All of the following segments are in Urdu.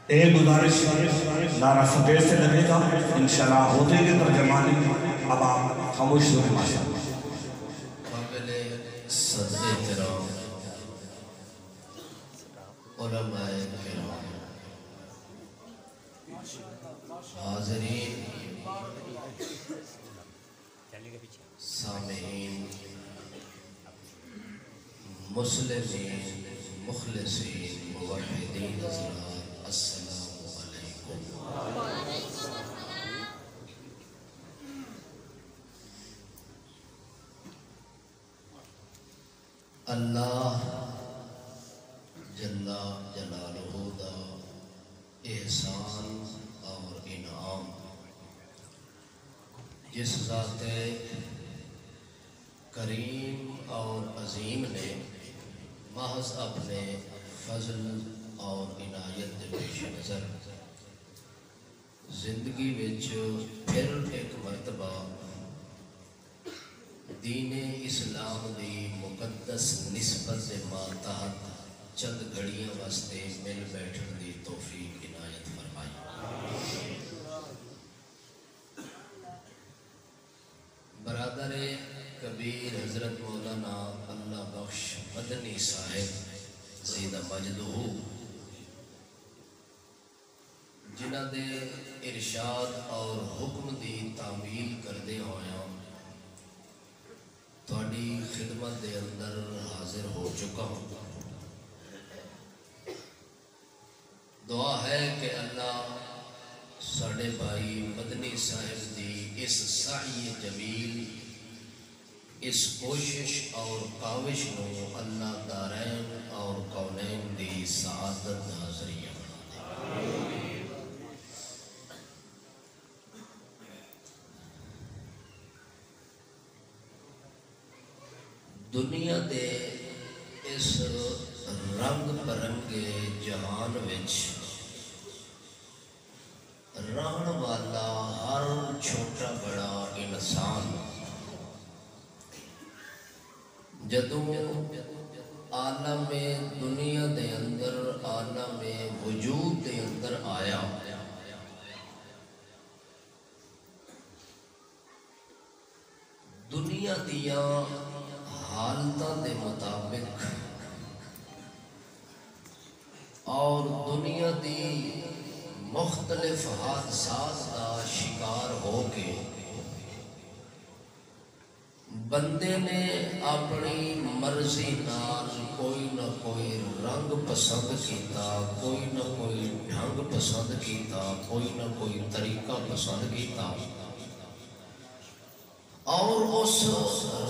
ایک گزارش نعرہ فتح سے لگے گا انشاءاللہ ہوتے گے ترجمانی اب آپ خاموش ہوئے ماشاءاللہ قابل صدر احترام علماء کرام حاضرین سامعین مسلمین مخلصین موحدین حضرات السلام علیکم اللہ جل جلالہ دا احسان اور انعام جس ذات کریم اور عظیم نے محض اپنے فضل اور عنایت کے پیش نظر زندگی وچ پھر ایک مرتبہ دین اسلام دی مقدس نسبت دے ماتحت چند گھڑیاں واسطے مل بیٹھن دی توفیق عنایت فرمائی برادر کبیر حضرت مولانا اللہ بخش مدنی صاحب زیدہ مجدہ جنہ دے ارشاد اور حکم دی تعمیل کردے ہویا تھوڑی خدمت دے اندر حاضر ہو چکا ہوں دعا ہے کہ اللہ ساڑھے بھائی مدنی صاحب دی اس سعی جمیل اس کوشش اور کاوش نو اللہ دارین اور کونین دی سعادت حاضریہ بنا دے دنیا دے اس رنگ برنگے جہان وچ رہن والا ہر چھوٹا بڑا انسان جدوں عالم دنیا دے اندر عالم وجود دے اندر آیا دنیا دیاں حالتاں دے مطابق اور دنیا دی مختلف حادثات کا شکار ہو کے بندے نے اپنی مرضی نال کوئی نہ کوئی رنگ پسند کیتا کوئی نہ کوئی ڈھنگ پسند کیتا کوئی نہ کوئی طریقہ پسند کیتا اور اس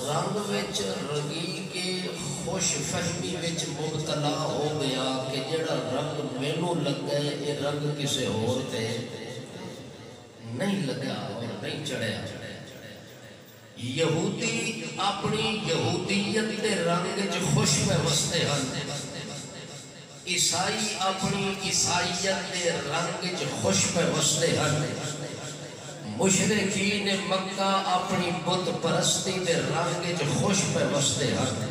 رنگ وچ رنگی کے خوش فہمی وچ مبتلا ہو گیا کہ جڑا رنگ مینوں لگا ہے یہ رنگ کسے اور تے نہیں لگا اور نہیں چڑھیا یہودی اپنی یہودیت کے رنگ وچ خوش پہ وستے ہیں عیسائی اپنی عیسائیت کے رنگ وچ خوش پہ وستے ہیں مشرکین مکہ اپنی بت پرستی دے رنگ وچ خوش پہ وستے ہیں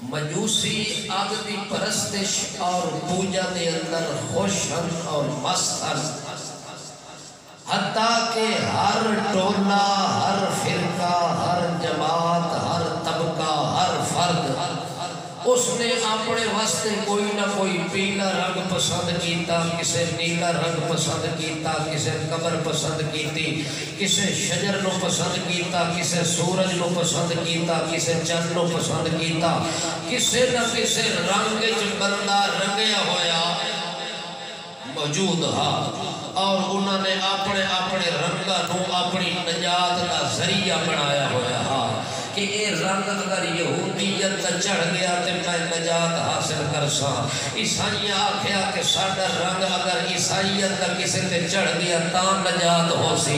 مجوسی آگ دی پرستش اور پوجا دے اندر خوش ہیں اور مست ہیں حتیٰ کہ ہر ٹولہ ہر فرقہ ہر جماعت ہر طبقہ ہر فرد اس نے اپنے واسطے کوئی نہ کوئی پیلا رنگ پسند کیتا کسے نیلا رنگ پسند کیتا کسے قبر پسند کیتی کسے شجر نو پسند کیتا کسے سورج نو پسند کیتا کسے چند نو پسند کیتا کسے نہ کسے رنگ بندہ رنگیا ہویا موجود ہا اور انہوں نے اپنے اپنے رنگا نو اپنی نجات کا ذریعہ بنایا ہویا ہا کہ یہ رنگ اگر یہودیت چڑھ گیا تو میں نجات حاصل کر سا عیسائی آکھیا کہ ساڑھا رنگ اگر عیسائیت کا کسی تے چڑھ گیا تا نجات ہو سی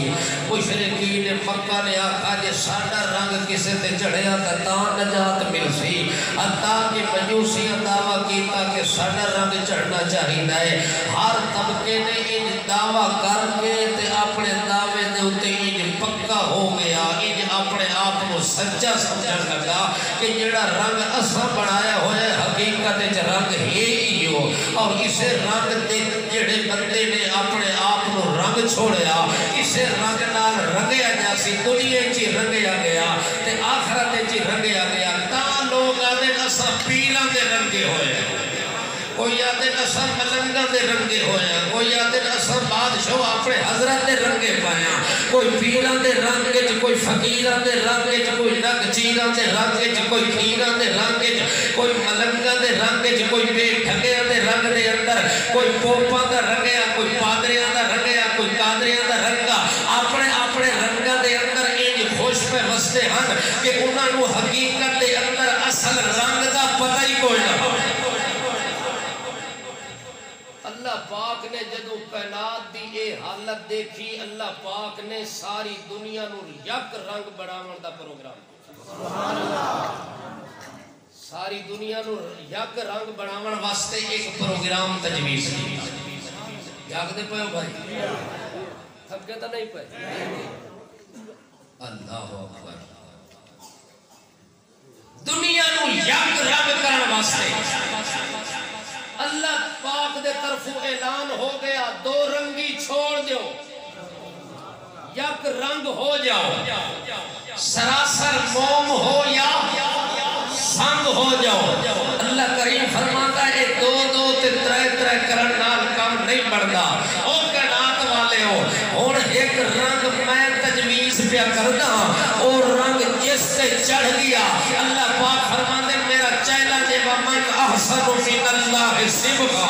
مشرکین مکہ نے آکھا کہ ساڑھا رنگ کسی تے چڑھیا تا نجات مل سی حتیٰ کہ مجوسیاں دعویٰ کیتا کہ ساڑھا رنگ چڑھنا چاہیے ہر طبقے نے ان دعویٰ کر کے تے اپنے دعوے دے ہوتے ان پکا ہو گیا ان اپنے آپ کو سچا سمجھا لگا کہ جڑا رنگ اسا بنایا ہوئے حقیقت رنگ ہی ہو اور اسے رنگ دے جڑے چھوڑیا اسے رنگ نال رنگیا جاسی دنیا چی رنگیا گیا تے آخرت چی رنگیا گیا تا لوگ آدھے نسا پیران دے رنگے ہوئے کوئی آدھے نسا ملنگا دے رنگے ہویا کوئی آدھے نسا بادشاہ اپنے حضرت دے رنگے پایا کوئی پیران دے رنگے کوئی فقیران دے رنگے کوئی نگ چیران دے رنگے کوئی کھیران دے رنگے کوئی ملنگا دے رنگے کوئی بے ٹھگیاں دے رنگ دے اندر کوئی پوپا دا رنگیا کوئی پادریاں دا رنگیا کوئی قادریاں دا رنگا اپنے اپنے رنگا دے اندر انج خوش پہ وستے ہن کہ انہاں نو حقیقت دے اندر اصل رنگ دا پتہ ہی کوئی نہ اللہ پاک نے جدو کائنات دی اے حالت دیکھی اللہ پاک نے ساری دنیا نو یک رنگ بڑھاون دا پروگرام سبحان اللہ ساری دنیا نو یک رنگ بڑھاون واسطے ایک پروگرام تجویز کی جاگ دے پے ہو بھائی تھک گئے تو نہیں پے اللہ اکبر دنیا نو یک رنگ کرن واسطے اللہ پاک دے طرف اعلان ہو گیا دو رنگی چھوڑ دیو یک رنگ ہو جاؤ سراسر موم ہو یا سنگ ہو جاؤ اللہ کریم فرماتا ہے دو دو تے ترے ترے کرن نال کام نہیں بڑھدا او کائنات والے ہو ہن ایک رنگ میں تجویز پہ کردا او رنگ جس سے چڑھ گیا اللہ پاک فرماتے میرا چیلنج ہے ومن احسن من اللہ صبغا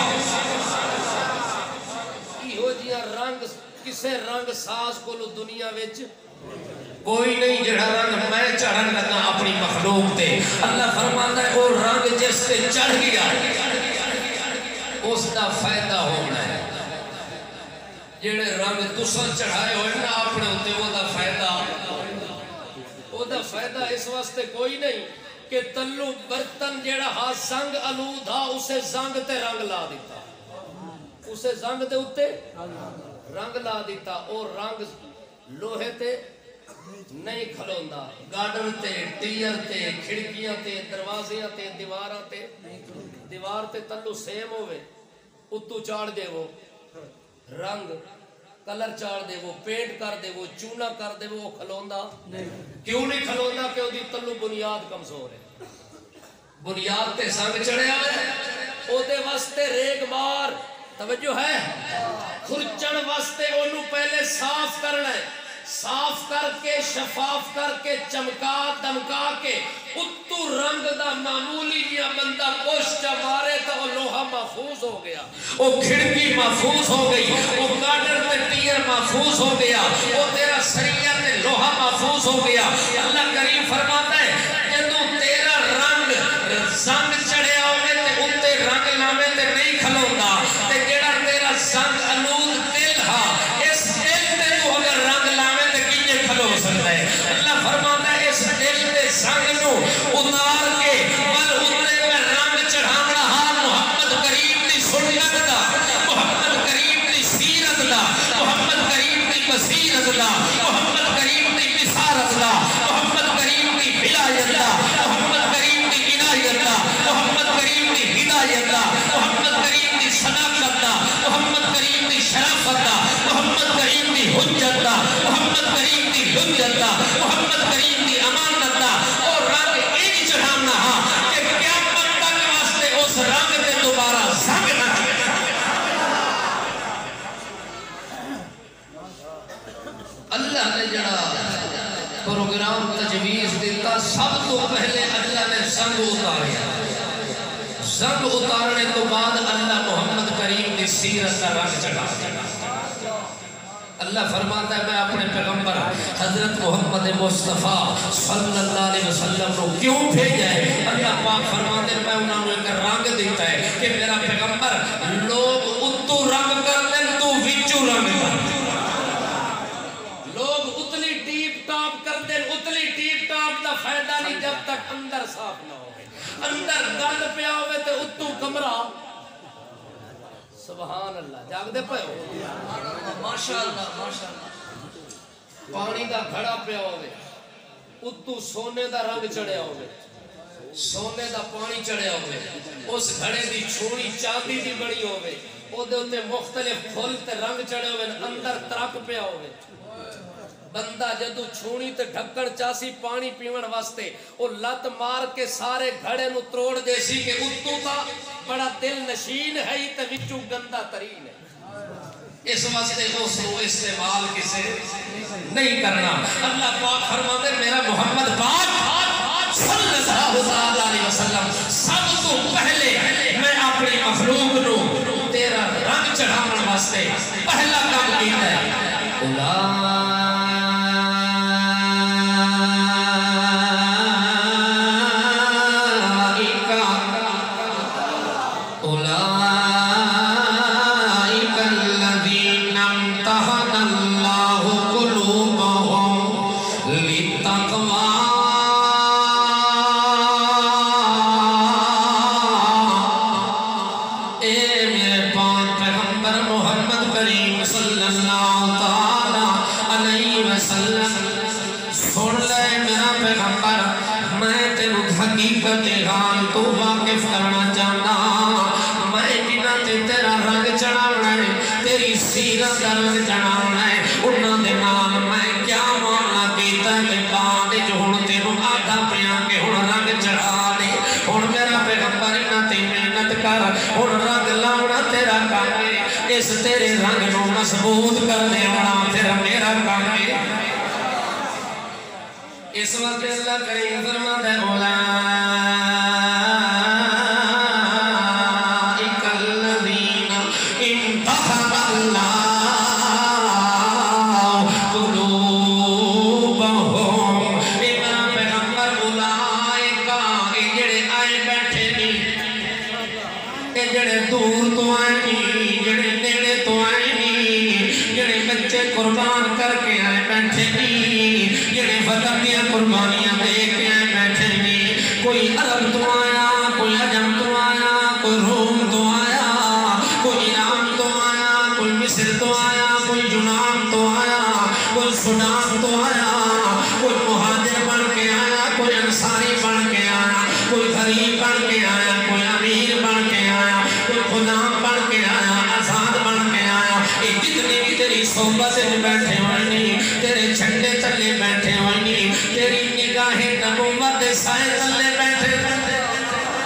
ایہو جیا رنگ کسے رنگ ساز کو لو دنیا وچ کوئی نہیں جڑا رنگ میں چڑھن لگا اپنی مخلوق تے اللہ فرماتا ہے وہ رنگ جس سے چڑھ گیا اس دا فائدہ ہونا ہے جڑے رنگ تساں چڑھائے ہوئے نا اپنے ہوتے وہ دا فائدہ اس واسطے کوئی نہیں کہ تلو برتن جڑا ہاں زنگ آلود ہا اسے زنگ تے رنگ لا دیتا اسے زنگ تے اتے رنگ لا دیتا اور رنگ لوہے تے نہیں کھلوندا گارڈن تے ٹیر تے کھڑکیاں تے دروازیاں تے دیواراں تے دیوار تے تلو سیم ہوئے اتو چاڑ دے وہ رنگ کلر چاڑ دے وہ پینٹ کر دے وہ چونا کر دے وہ کھلوندا کیوں نہیں کھلوندا کہ دی تلو بنیاد کمزور ہے بنیاد تے سنگ چڑھے ہوئے او دے واسطے ریگ مار توجہ ہے کھرچن واسطے انہوں پہلے صاف کرنا ہے صاف کر کے شفاف کر کے چمکا دمکا کے اتو رنگ دا معمولی جیا بندہ کوشچا مارے تو وہ لوہا محفوظ ہو گیا وہ کھڑکی محفوظ ہو گئی وہ گارڈر تے ٹیر محفوظ ہو گیا وہ تیرا سریعہ تے لوہا محفوظ ہو گیا اللہ کریم فرماتا ہے جدو تیرا رنگ زنگ چڑھے ہوئے تے اتے رنگ لاوے تے نہیں کھلوندا تے جیڑا تیرا زنگ آلود دل ہا اس دل تے تو اگر رنگ لاوے تے کیجے کھلو سکتا ہے اللہ فرماتا ہے اس دل تے زنگ نو اتار کے بل اتنے میں رنگ چڑھانا ہا محمد کریم دی سنت دا محمد کریم دی سیرت دا محمد کریم دی بصیرت دا محمد کریم دی بصارت دا محمد کریم دی ولایت دا محمد کریم دی عنایت دا محمد کریم دی ہدایت دا محمد کریم دی صداقت دا محمد کریم دی شرافت دا محمد کریم دی حجت دا محمد کریم دی حجت دا محمد کریم دی امانت دا اور رنگ ایک چڑھانا ہاں کہ قیامت تک واسطے اس رنگ دے دوبارہ زنگ نہ اللہ نے جڑا پروگرام تجویز دیتا سب تو پہلے اللہ نے زنگ اتاریا زنگ اتارنے تو بعد اللہ محمد کریم کی سیرت کا رنگ چڑھا اللہ فرماتا ہے میں اپنے پیغمبر حضرت محمد مصطفیٰ صلی اللہ علیہ وسلم کو کیوں بھیجا ہے اللہ پاک فرماتے ہیں میں انہوں نے ایک رنگ دیتا ہے کہ میرا پیغمبر لوگ اتو رنگ کر دیں تو وچو رنگ کر دیں لوگ اتلی ٹیپ ٹاپ کر دیں اتلی ٹیپ ٹاپ دا فائدہ نہیں جب تک اندر صاف نہ ہوئے اندر گند پیا ہوئے تے اتو کمرہ سبحان اللہ جاگ دے پہ ہو ماشاءاللہ پانی دا گھڑا پیا ہوئے اتو سونے دا رنگ چڑھے ہوئے سونے دا پانی چڑھے ہوئے اس گھڑے دی چھوڑی چاندی دی بڑی ہوئے او دے اتے مختلف پھول تے رنگ چڑھے ہوئے اندر ترک پیا ہوئے بندہ جدو چھونی تے ڈھکن چاسی پانی پیون واسطے او لت مار کے سارے گھڑے نو تروڑ دے سی کہ اتو تا بڑا دل نشین ہے تے وچوں گندا ترین ہے اس واسطے اس کو استعمال کسے نہیں کرنا اللہ پاک فرماتے میرا محمد پاک صلی اللہ علیہ وسلم سب تو پہلے میں اپنی مخلوق نو تیرا رنگ چڑھانے واسطے پہلا کام کیتا ہے اس تیرے رنگ نو مضبوط کر دینا پھر میرا کام ہے اس وقت اللہ کریم فرماتا ہے اولئک الذین امتحن اللہ قلوبہم میرا پیغمبر اولئک یہ جڑے آئے بیٹھے نہیں یہ جڑے دور تو آئے قربان کر کے آئے بیٹھے نہیں جڑے وطن دیا قربانیاں دے کے آئے بیٹھے نہیں کوئی عرب تو آیا کوئی عجم تو آیا کوئی روم تو آیا کوئی ایران تو آیا کوئی مصر تو آیا کوئی یونان تو آیا کوئی سودان تو آیا کوئی مہاجر بن کے آیا کوئی انصاری بن کے آیا کوئی غریب بن کے آیا کوئی امیر بن کے آیا کوئی غلام بن کے آیا آزاد بن کے آیا یہ جتنی بھی تیری صحبت میں بیٹھے ہوئے نہیں تیرے جھنڈے تلے بیٹھے ہوئے نہیں تیری نگاہ نبوت سائے تلے بیٹھے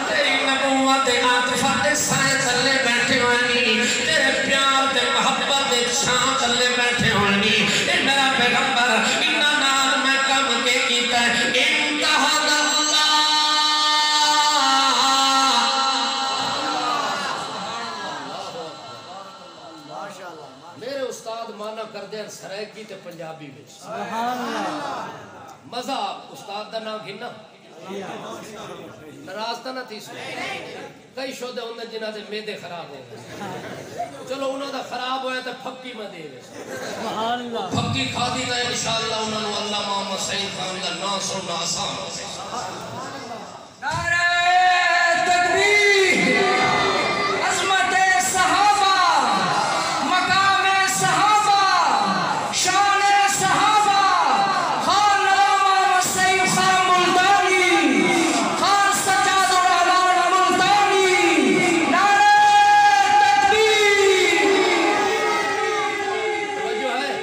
تیری نبوت عاطفت سائے تلے بیٹھے ہوئے نہیں تیرے پیار تے محبت چھاں تلے بیٹھے ہوئے نہیں اے میرا پیغمبر انہا نار میں کم کے کیتا ہے امتحان اللہ میرے استاد مانا کر دیں سرائکی تے پنجابی میں مزہ استاد دا نام گھنا نراستہ نہ تھی کئی شودے ہوندے جنہ دے میدے خراب ہو گئے چلو انہوں دا خراب ہویا تے پھکی میں دے گئے پھکی کھا دی گئے انشاءاللہ انہوں نے اللہ محمد سعید خان دا نا سننا آسان نعرہ تکبیر عظمت صحابہ مقام صحابہ شان صحابہ خان علامہ سعید خان ملتانی خان سجاد الرحمن ملتانی نعرہ تکبیر توجہ ہے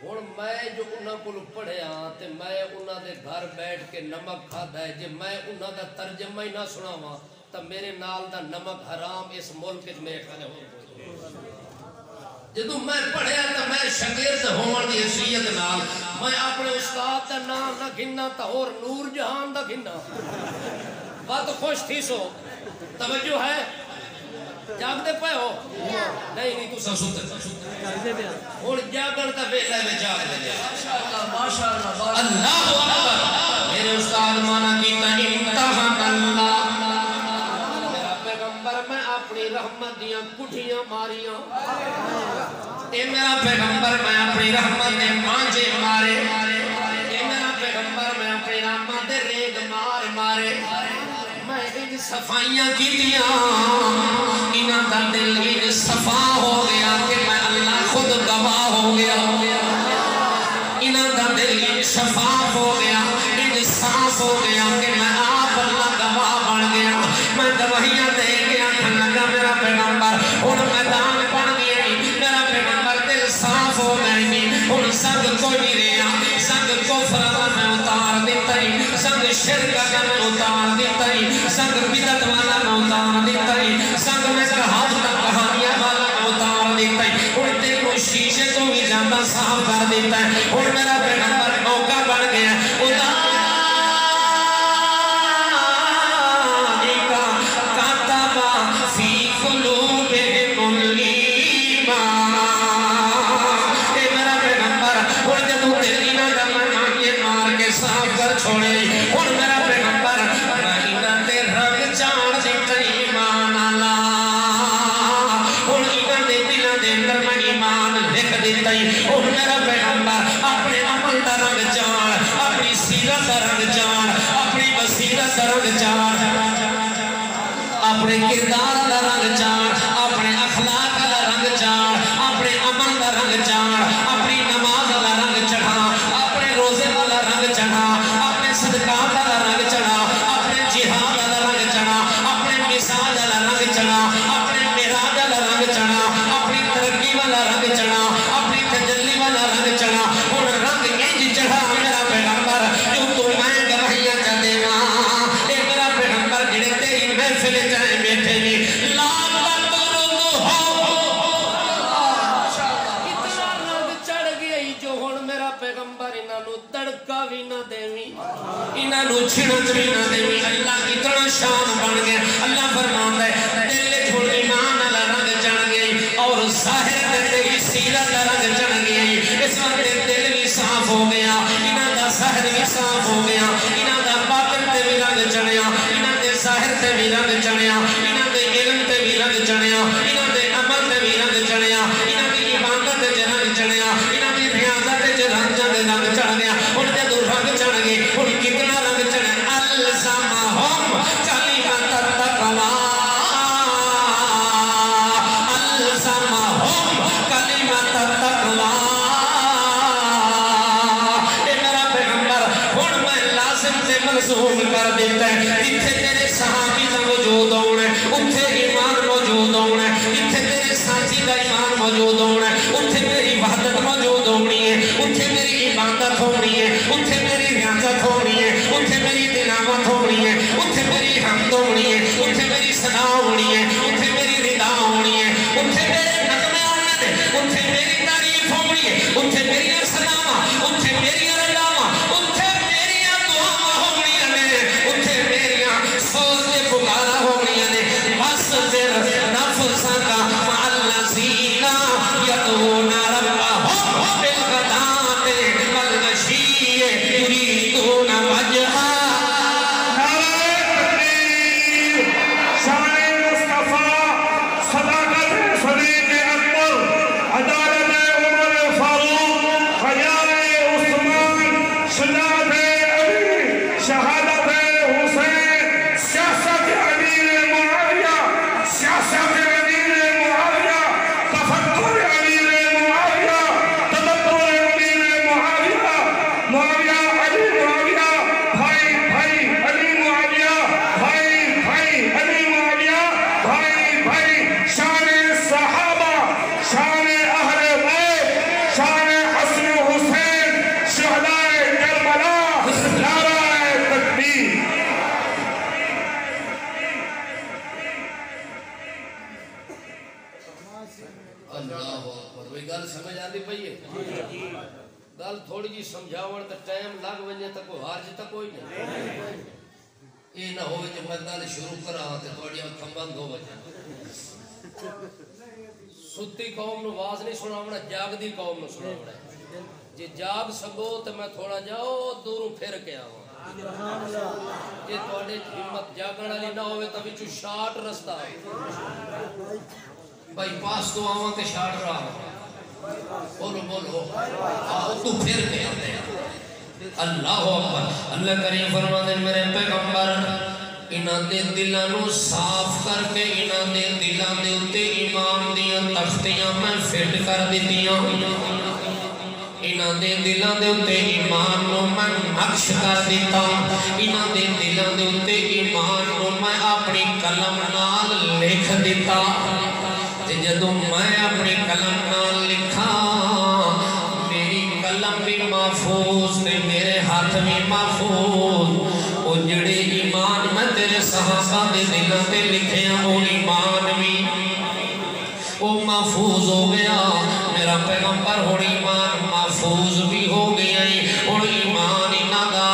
اور میں جو انہاں کو پڑھے تے میں انہاں دے گھر بیٹھ کے نمک کھادا ہے جے میں انہاں دا ترجمہ ہی نہ سناواں تو میرے نال دا نمک حرام اس ملک وچ میرے خیال ہو جدوں میں پڑھیا تو میں شاگرد ہون دی حیثیت نال میں اپنے استاد دا نام نہ گھننا تے اور نور جہان دا گھننا بات خوش تھی سو توجہ ہے جاگ دے پے ہو نہیں تو ستے اور جاگن دا ویلا میں جاگ دے ماشاءاللہ اللہ اکبر میرے استاد مانا کیتا امتحان اللہ میرا پیغمبر میں اپنی رحمت دیاں کٹھیاں ماریاں اے میرا پیغمبر میں اپنی رحمت دے مانجے مارے اے میرا پیغمبر میں اپنی رحمت دے ریگ مارے میں ان صفائیاں کی دیا انہاں دا دل ان صفا ہو گیا کہ میں اللہ خود گواہ ہو گیا انہاں دا دل ان شفاف ہو گیا ان صاف ہو گیا کہ میں آپ اللہ گواہ بن گیا میں گواہیاں دے گیا ہن میدان بن گیا میرا پیغمبر دل صاف ہو گئے ہن سنگ کوئی نہیں رہا سنگ کفر دا میں اتار دیتا ہی سنگ شرک دا میں اتار دیتا ہی سنگ بدعت والا میں اتار دیتا ہی سنگ میں کہاوت کہانیاں والا میں اتار دیتا ہی ہن تے کو شیشے تو بھی زیادہ صاف کر دیتا ہے ہن میرا پیغمبر موقع بن گیا چھوڑے اور میرا پیغمبر انہاں دے رنگ چاڑ دیتا ایمان اللہ اور انہاں دے دلاں دے اندر میں ایمان لکھ دیتا اور میرا پیغمبر اپنے عمل دا رنگ چاڑ اپنی سیرت دا رنگ چاڑ اپنی بصیرت دا رنگ چاڑ اپنے کردار دا رنگ چاڑ اپنے اخلاق دا رنگ چاڑ اپنے عمل دا رنگ چاڑ اپنی نماز دا رنگ چڑھا اپنے روزے دا رنگ چڑھا صدقات دا رنگ چڑھا اپنے جہاد دا رنگ چڑھا اپنے مثال دا رنگ چڑھا اپنے معراج دا رنگ چڑھا اپنی ترقی والا رنگ چڑھا اپنی تجلی والا رنگ چڑھا اور رنگ انج چڑھا میرا پیغمبر جو تو میں گواہیاں چا دینا اے میرا پیغمبر جڑے تیری محفل چاہے بیٹھے نہیں لا تطرد اتنا رنگ چڑھ گئی جو ہن میرا پیغمبر انہاں نو تڑکا بھی نہ دیویں انہاں نو چھڑک بھی نہ دیویں اللہ اتنا شان بن گیا اللہ فرماندا ہے دل چھوڑ ایمان والا رنگ چڑھ گئی اور ظاہر تے تیری سیرت دا رنگ چڑھ گئی اس وقت دل بھی صاف ہو گیا انہاں دا ظاہر بھی صاف ہو گیا انہاں دا باطن تے بھی رنگ چڑھیا انہاں دے ظاہر تے بھی رنگ چڑھیا انہاں دے علم تے بھی رنگ چڑھیا انہاں دے عمل تے بھی رنگ چڑھیا انہاں دی عبادت تے رنگ چڑھیا انہاں دی ریاضت تے رنگ چڑھ گیا اور جدوں رنگ چڑھ گئے اور کتنا رنگ چڑھا الزامہم کلمۃ التقوی الزامہم کلمۃ التقوی اے میرا پیغمبر ہن میں لازم تے ملزوم کر دیتا ہے جتھے تیرے صحابی دا وجود ہونا ہے اتھے ایمان موجود ہونا ہے جتھے تیرے ساتھی دا ایمان موجود ہونا ہے اتھے میری وحدت موجود ہونی ہے اتھے میری عبادت ہونی ہے اتھے میری ریاضت ہونی ہے اتھے میری تلاوت ہونی ہے اتھے میری حمد ہونی ہے اتھے میری ثنا ہونی ہے اتھے میری رضا ہونی ہے اتھے میرے نغمے ہونے ہیں اتھے میری تعریف ہونی ہے اتھے میری سلام اتھے میری رضا اتھے میری دعا ہونی ہے اتھے میری سوچ پکارا ہونی ہے بس پھر نفس کا الذین یدعون ربهم بالغداۃ والعشی یریدون وجہہ گل تھوڑی جی سمجھاون تے ٹائم لگ ونجے تے کوئی حرج تے کوئی نہیں اے نہ ہوے کہ میں گل شروع کراں تے تھوڑی اکھاں بند ہو وجن ستی قوم نو آواز نہیں سناونا جاگدی قوم نو سناونا جے جاگ سکو تے میں تھوڑا جاؤ دوروں پھر کے آواں جے تواڈے ہمت جاگن والی نہ ہوے تے وچوں شارٹ رستہ بھائی پاس تو آواں تے شارٹ راہ بولو بولو آؤ تو پھر کے آتے ہیں اللہ اکبر اللہ کریم فرماتے ہیں میرے پیغمبر انہاں دے دلاں نو صاف کر کے انہاں دے دلاں دے اتے ایمان دیاں تختیاں میں فٹ کر دیتیاں انہاں دے دلاں دے اتے ایمان نو میں نقش کر دیتا انہاں دے دلاں دے اتے ایمان نو میں اپنی قلم نال لکھ دیتا تے جدوں میں اپنی قلم نال لکھا میری قلم بھی محفوظ تے میرے ہاتھ بھی محفوظ او جڑے ایمان میں تیرے صحابہ دے دلوں تے لکھے ہیں وہ ایمان بھی وہ محفوظ ہو گیا میرا پیغمبر ہون ایمان محفوظ بھی ہو گیا اور ایمان انہاں دا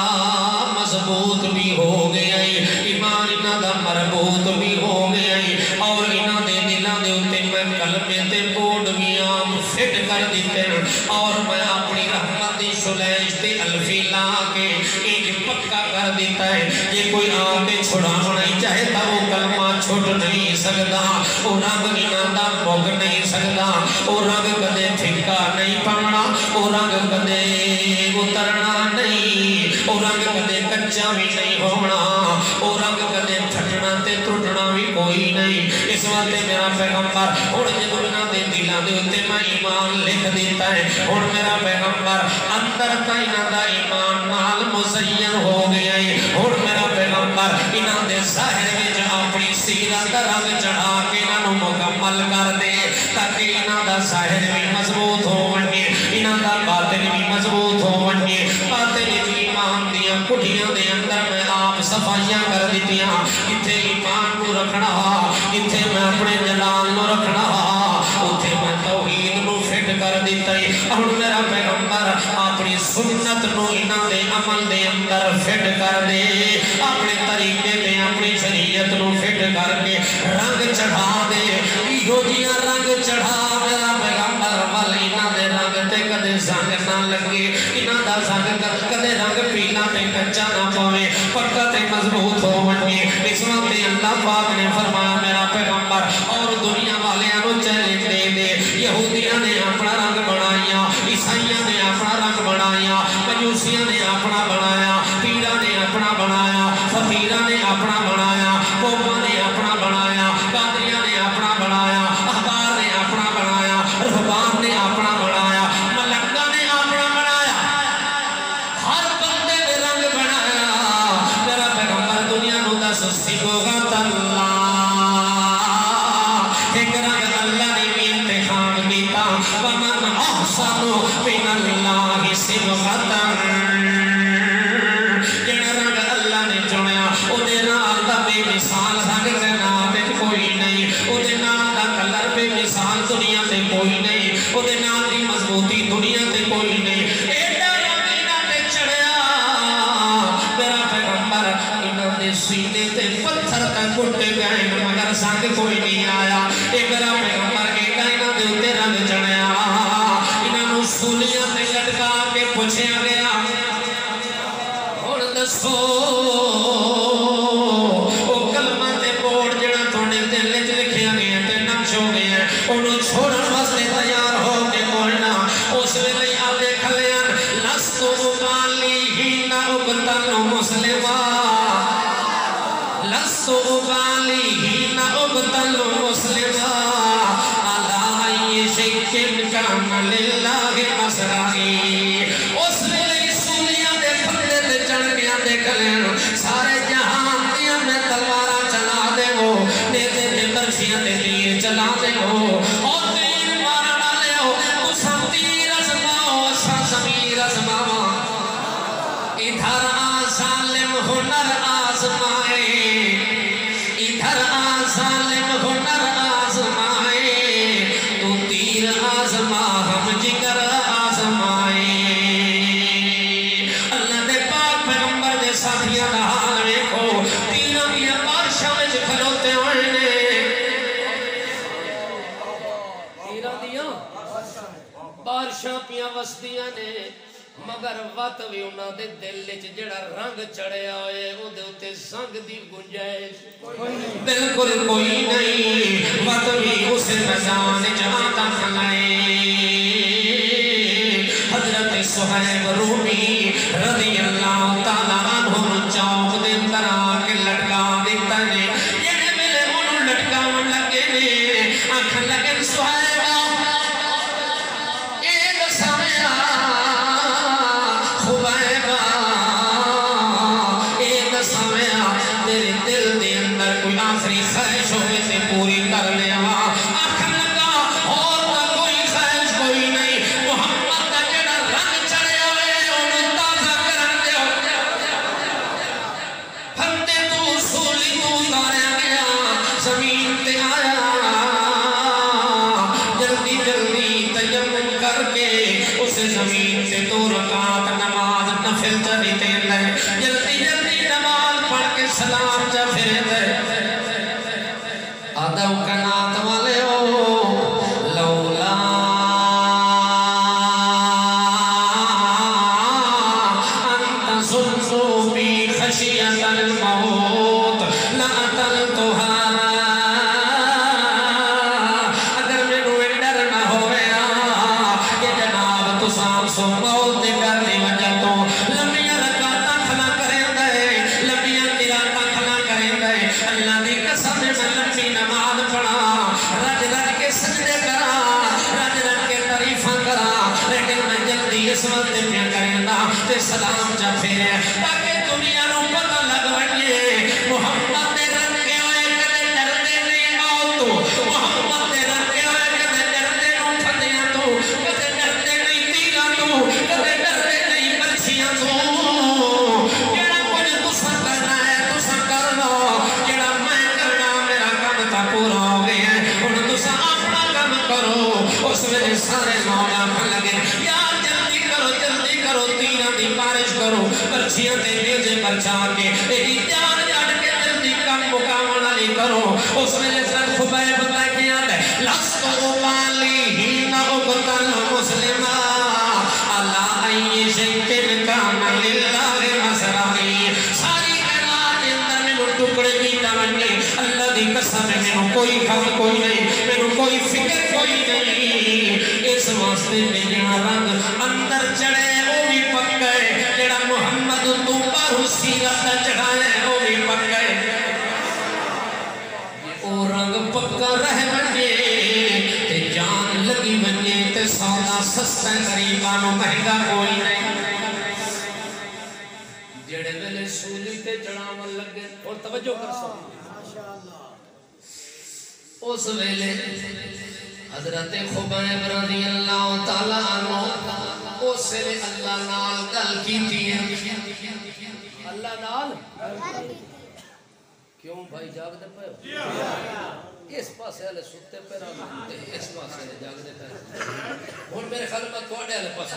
مضبوط بھی ہو گیا ایمان انہاں دا مربوط بھی ہو گیا اور انہاں دے دلاں دے اوتے میں کلمے تے کوڈ بھی عام فٹ کر دیتے اور میں اپنی رحمت دی شلیش تے الفی لا کے ایک پکا کر دیتا ہے یہ کوئی آ کے چھڑانا ہی چاہے تا وہ کلمہ چھوٹ نہیں سکتا وہ رنگ انہاں دا مگ نہیں سکتا وہ رنگ کدے پھکا نہیں پڑنا وہ رنگ کدے اترنا نہیں وہ رنگ کدے کچا بھی نہیں ہونا وہ رنگ کدے پھٹنا تے ٹوٹنا بھی کوئی نہیں اس وقت میرا پیغمبر ہن جدوں انہاں دے دلاں دے اوتے میں ایمان لکھ دیتا ہے ہن میرا پیغمبر اندر تا انہاں دا ایمان نال مزین ہو گیا ہے ہن میرا پیغمبر انہاں دے ظاہر وچ اپنی سیرت دا رنگ چڑھا کے انہاں نوں مکمل کر دے تاکہ انہاں دا ظاہر بھی مضبوط ہو ونجے انہاں دا باطن بھی مضبوط ہو ونجے باطن وچ ایمان دیاں کٹھیاں دے اندر میں آپ صفائیاں کر دیتیاں کتے ایمان کو رکھنا کتے میں اپنے جلال نو رکھنا اتھے میں توحید نو فٹ کر دیتا ہے اور میرا پیغمبر اپنی سنت نو انہاں دے عمل دے اندر فٹ کر دے اپنے طریقے دے اپنی شریعت نو فٹ کر کے رنگ چڑھا دے ایہو جیاں رنگ چڑھا میرا پیغمبر وال انہاں دے رنگ تے کدے زنگ نہ لگے انہاں دا زنگ کدے رنگ پیلا تے کچا نہ پاوے پکا تے مضبوط ہو ونجے اس وقت اللہ پاک نے فرمایا میرا پیغمبر اور دنیا والیاں نو چیلنج دے دے یہودیاں نے اپنا رنگ بنایا عیسائیاں نے اپنا رنگ بنایا مجوسیاں نے اپنا بنایا پیراں نے اپنا بنایا فقیراں نے اپنا بنایا قوماں نے اپنا بنایا قادریاں نے اپنا بنایا احبار نے اپنا بنایا رہبان نے اپنا بنایا ملکہ نے اپنا بنایا ہر بندے نے رنگ بنایا میرا پیغمبر دنیا نو دس صبغۃ اللہ ایک رنگ اللہ نے بھی انتخاب کیتا ومن احسن من اللہ صبغۃ جڑا رنگ اللہ نے چنیا او دے نال دا بے مثال رنگ دے نال تے کوئی نہیں او دے نال دا کلر بے مثال دنیا تے کوئی نہیں او دے نال دی مضبوطی دنیا تے کوئی نہیں ایڈا رنگ انہاں تے چڑھیا میرا پیغمبر انہاں دے سینے تے پتھر تے کٹے گئے مگر زنگ کوئی نہیں آیا اے میرا پیغمبر ایڈا انہاں دے اوتے رنگ چڑھیا انہاں نوں سولیاں تے لٹکا کے پوچھیا گیا ہن دسو او کلمہ تے بورڈ جڑا تھوڑے دل وچ لکھیا گیا تے نقش ہو گیا اونوں چھوڑن واسطے تیار ہو کے بولنا اس ویلے آ دیکھ لیاں لست ابالیہ نہ اقتل مسلما لست ابالیہ نہ اقتل مسلما علی شیء کان للہ مسرعی اس ویلے سولیاں دے پھندے تے چڑھ گیا دیکھ لیں سارے جہان دیاں میں تلواراں چلا دے وہ نیزے تے برچھیاں تے تیر چلا دے وہ اور تیر مارن والے ہو تساں تیر ازماؤ اساں ضمیر ازماواں ادھر آ ظالم ہنر آزمائے ادھر آ ظالم ہنر آزمائے تو تیر آزما ہم جگر آزمائے اللہ دے پاک پیغمبر دے ساتھیاں دا حال ویکھو تیراں دیاں بارشاں وچ کھلوتے ہوئے نے تیراں دیاں بارشاں پیاں وسدیاں نے مگر وقت بھی انہاں دے دل وچ جڑا رنگ چڑھیا ہوئے او دے اوتے زنگ دی گنجائش بالکل کوئی نہیں وقت بھی اس میدان وچ آتا کھلائے حضرت صہیب رومی رضی اللہ تعالیٰ عنہ چوک دے اندر آ کے لٹکا دیتا نے جڑے ویلے انہوں لٹکاون لگے نے آکھن لگے صہیبہ اے دسایا خبیبہ اے دسایا تیرے دل دے اندر کوئی آخری خواہش ہوئے سے پوری کر لیا آکھن لگے سو موت دے ڈر دی وجہ تو لمبیاں رکعتاں کھڑا کریندا ہے لمبیاں قراتاں کھڑا کریندا ہے اللہ دی قسم میں لمبی نماز پڑھا رج رج کے سجدے کراں رج رج کے تعریفاں کراں لیکن میں جلدی اس وقت پیا کریندا تے سلام جا پھیرے تاکہ دنیا نو پتہ لگ وجے محمد دے رنگے ہوئے کدے ڈردے نہیں موت تو محمد دے رنگے ہوئے کدے ڈردے نو پھٹیاں تو کدے ڈردے نہیں تیراں تو کدے ڈردے نہیں برچھیاں تو جڑا کچھ تساں کرنا ہے تساں کر لو جڑا میں کرنا میرا کام تا پورا ہو گیا ہے ہن تساں اپنا کام کرو اس ویلے سارے مولا کھن لگے یار جلدی کرو تیراں دی بارش کرو برچھیاں تے نیزے برچا کے ایڈی جان جڑ کے جلدی کام مکاون والی کرو اس ویلے سر خبیب بتا کے آتا ہے لست مالی ہی نہ اقتل مسلمہ اللہ ای شیطن کان للہ مسرائی ساری کائنات کے اندر میں ٹکڑے کیتا منی اللہ دی قسم میں کوئی غم کوئی نہیں میں کوئی فکر کوئی نہیں اس واسطے میرا رنگ اندر چڑھے وہ بھی پک گئے جڑا محمد تو پر سیرت چڑھائے وہ بھی پک گئے او رنگ پکا رہ بنے تے جان لگی بنے تے سودا سستا غریبانو مہنگا کوئی نہیں جڑے ویلے سولی تے چڑھاون لگے اور توجہ کر سو اس ویلے حضرت خبیب رضی اللہ تعالیٰ عنہ اس ویلے اللہ نال گل کیتی ہے اللہ نال کیوں بھائی جاگ دے پے اس پاسے والے ستے پہ رہے اس پاسے والے جاگ دے پے ہن میرے خیال میں تواڈے والے پاسے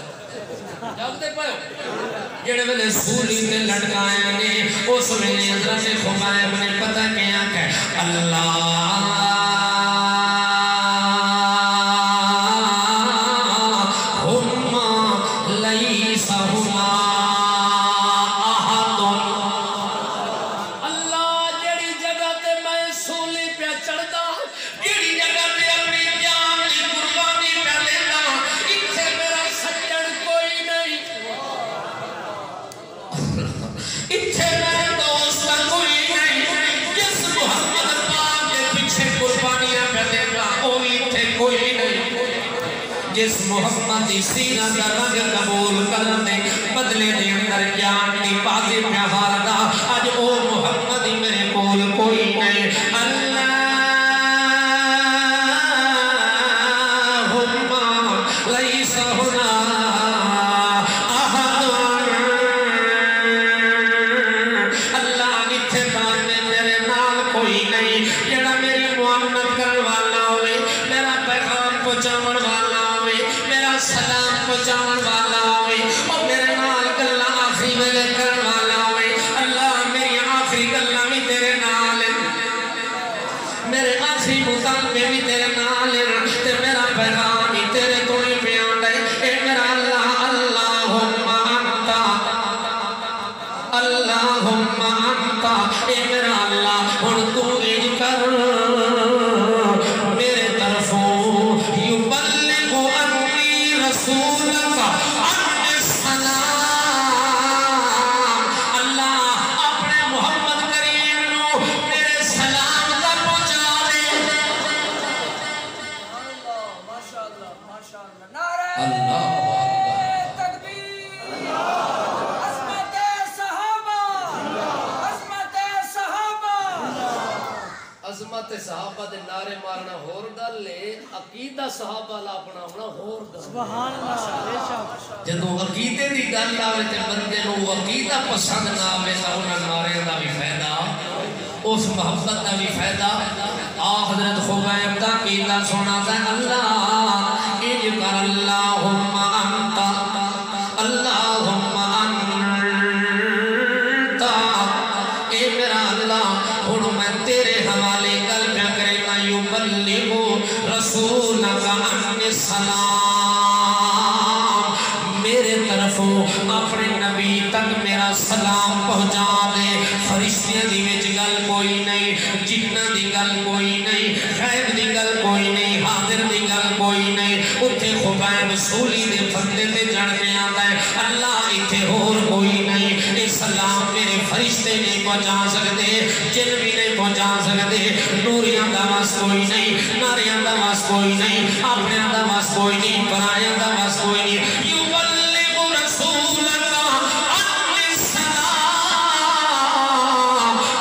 جاگ دے پے جڑے ویلے سولی تے لٹکایا نے اس ویلے حضرت خبیب نے پتہ کیا کہ اللہ جس محمد دی سینہ دا رنگ قبول کرنے بدلے دے اندر جان دی بازی پیار دا آج او محمد ہی میرے کول کوئی نہیں اللہم لیس ہنا احد اللہ اتھے بات میں میرے نال کوئی نہیں جڑا میری معاملت کرنے والا ہوئے میرا پیغام پہنچاون والا سلام پہنچاون والا ہوئے اور میرے نال گلاں آخری ویلے کرن والا ہوئے اللہ میری آخری گلاں بھی تیرے نال میرے آخری مطالبے بھی تیرے نال تے میرا پیغام بھی تیرے تو ہی بیان ہے اے میرا اللہ اللہم انتا اے میرا اللہ ہن تو اج کر میرے طرفوں یبلغ انی رسولک ان السلام اللہ اپنے محمد کریم نو میرے سلام کا پہنچا دے ماشاءاللہ ماشاءاللہ نعرہ اللہ تکبیر عظمت صحابہ عظمت صحابہ عظمت صحابہ دے نعرے مارنا ہور گل ہے عقیدہ صحابہ لا اپنا ہونا ہور گل سبحان اللہ بے شک جدوں عقیدے دی گل آوے تے بندے نو عقیدہ پسند نہ آوے تا انہاں نعرے دا بھی فائدہ اس محبت دا بھی فائدہ حضرت خبیب دا کیتا سنا تے اللہ اج کر اللہم انت اللہم انت اے میرا اللہ ہن میں تیرے حوالے گل پیا کرے گا یبلغ رسولک ان السلام میرے طرفوں اپنے نبی تک میرا سلام پہنچا دے فرشتیاں دی وچ گل کوئی نہیں جنہ دی گل کوئی نہیں غیب دی گل کوئی نہیں حاضر دی گل کوئی نہیں اتھے خبیب سولی دے پھندے تے جڑ گیا اور کوئی نہیں. یہ سلام میرے فرشتے نہیں پہنچا سکتے, جن بھی نہیں پہنچا سکتے. نوریاں دا واس کوئی نہیں, ناریاں دا واس کوئی نہیں, اپنے دا واس کوئی نہیں, پرایاں دا واس کوئی نہیں. یبلغ رسولک انی السلام,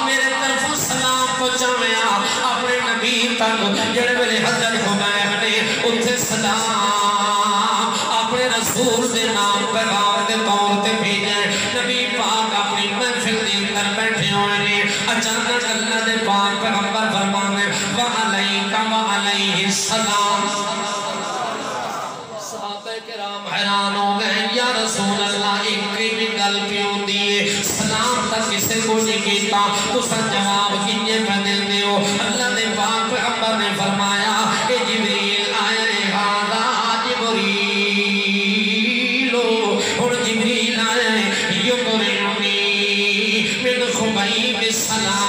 میرے طرف سلام پہنچاویا اپنے نبی تک. جڑے ویلے حضرت خبیب نے اتھے سلام اپنے رسول دے نام پیغام دے طور تے بھیجے. نبی پاک اپنی محفل دے اندر بیٹھے ہوئے نے, اچانک اللہ دے پاک پیغمبر فرمانے وعلیک وعلیہ السلام. صحابہ کرام حیران ہو گئے, یا رسول اللہ ایک بھی گل پیوں دیئے, سلام تک کسے کو نہیں کیتا, تو سن جواب کینے پہ دل دیو. اللہ دے پاک پیغمبر نے فرمایا کہ جبریل آئے ہادا جبریلو, اور جبریل آئے یقرنی من خبیب السلام.